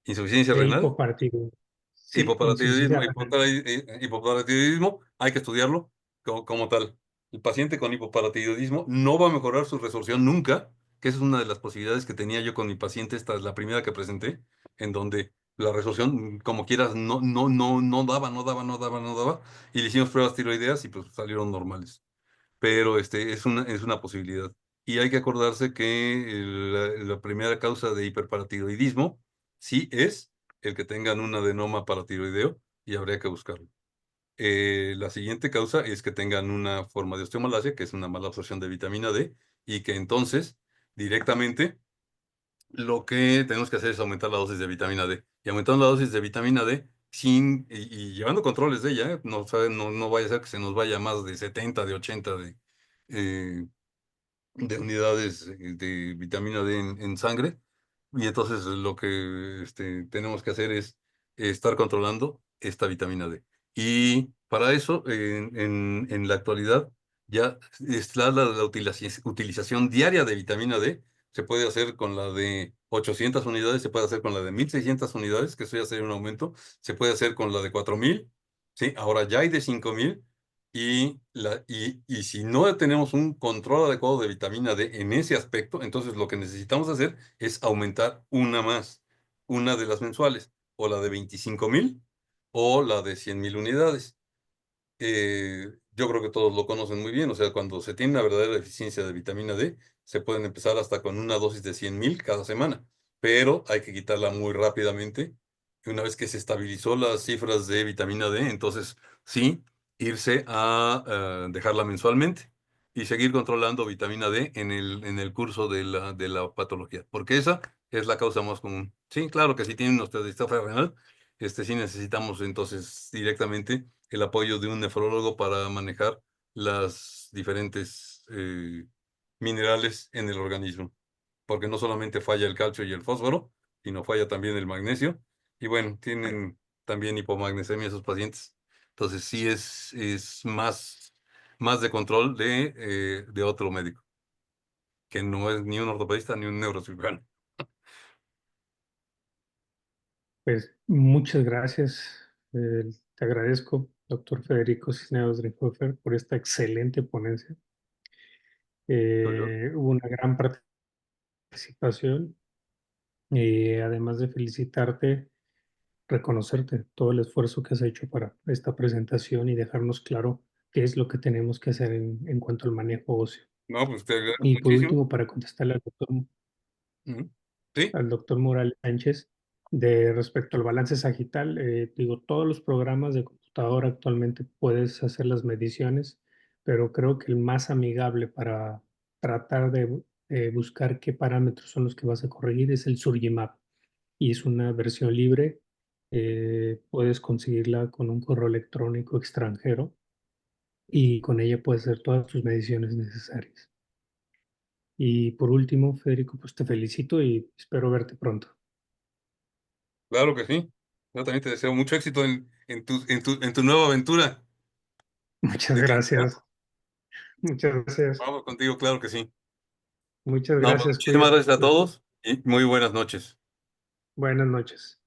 insuficiencia De renal. hipopartido. Sí, insuficiencia Hipoparatidiosmo, renal. hipoparatidismo, hay que estudiarlo como tal. El paciente con hipoparatidismo no va a mejorar su resorción nunca, que esa es una de las posibilidades que tenía yo con mi paciente, esta es la primera que presenté, en donde la resorción, como quieras, no daba, y le hicimos pruebas tiroideas y pues salieron normales. Pero es una posibilidad. Y hay que acordarse que la primera causa de hiperparatiroidismo sí es el que tengan un adenoma paratiroideo y habría que buscarlo. La siguiente causa es que tengan una forma de osteomalacia, que es una mala absorción de vitamina D, y que entonces directamente lo que tenemos que hacer es aumentar la dosis de vitamina D. Y aumentando la dosis de vitamina D y llevando controles de ella, ¿eh? No vaya a ser que se nos vaya más de 70, de 80 eh, de unidades de vitamina D en sangre. Y entonces lo que tenemos que hacer es estar controlando esta vitamina D. Y para eso, en la actualidad, ya está la utilización diaria de vitamina D. Se puede hacer con la de 800 unidades, se puede hacer con la de 1600 unidades, que eso ya sería un aumento. Se puede hacer con la de 4000, ¿sí? Ahora ya hay de 5000. Y si no tenemos un control adecuado de vitamina D en ese aspecto, entonces lo que necesitamos hacer es aumentar una más, una de las mensuales, o la de 25,000 o la de 100,000 unidades. Yo creo que todos lo conocen muy bien, o sea, cuando se tiene una verdadera deficiencia de vitamina D, se pueden empezar hasta con una dosis de 100,000 cada semana, pero hay que quitarla muy rápidamente. Y una vez que se estabilizó las cifras de vitamina D, entonces sí, irse a dejarla mensualmente y seguir controlando vitamina D en el curso de la patología, porque esa es la causa más común. Sí, claro que si tienen osteodistrofia renal, sí necesitamos entonces directamente el apoyo de un nefrólogo para manejar las diferentes minerales en el organismo, porque no solamente falla el calcio y el fósforo, sino falla también el magnesio, y bueno, tienen también hipomagnesemia esos pacientes. Entonces sí es más de control de otro médico, que no es ni un ortopedista ni un neurocirujano. Pues muchas gracias. Te agradezco, doctor Federico Cisneros Drinhofer, por esta excelente ponencia. Hubo una gran participación y además de felicitarte, reconocerte todo el esfuerzo que has hecho para esta presentación y dejarnos claro qué es lo que tenemos que hacer en cuanto al manejo óseo. No, pues te agradezco Y por muchísimo. último, para contestarle Ujú. Sí, al doctor Morales Sánchez, de respecto al balance sagital, digo, todos los programas de computadora actualmente puedes hacer las mediciones, pero creo que el más amigable para tratar de buscar qué parámetros son los que vas a corregir es el Surgimap y es una versión libre. Puedes conseguirla con un correo electrónico extranjero y con ella puedes hacer todas tus mediciones necesarias. Y por último, Federico, pues te felicito y espero verte pronto. claro que sí. Yo también te deseo mucho éxito en tu nueva aventura Muchas de clínica. gracias, muchas gracias, Vamos contigo, claro que sí. muchas No, pues gracias, muchísimas cuídate gracias a mucho. todos y muy buenas noches. Buenas noches.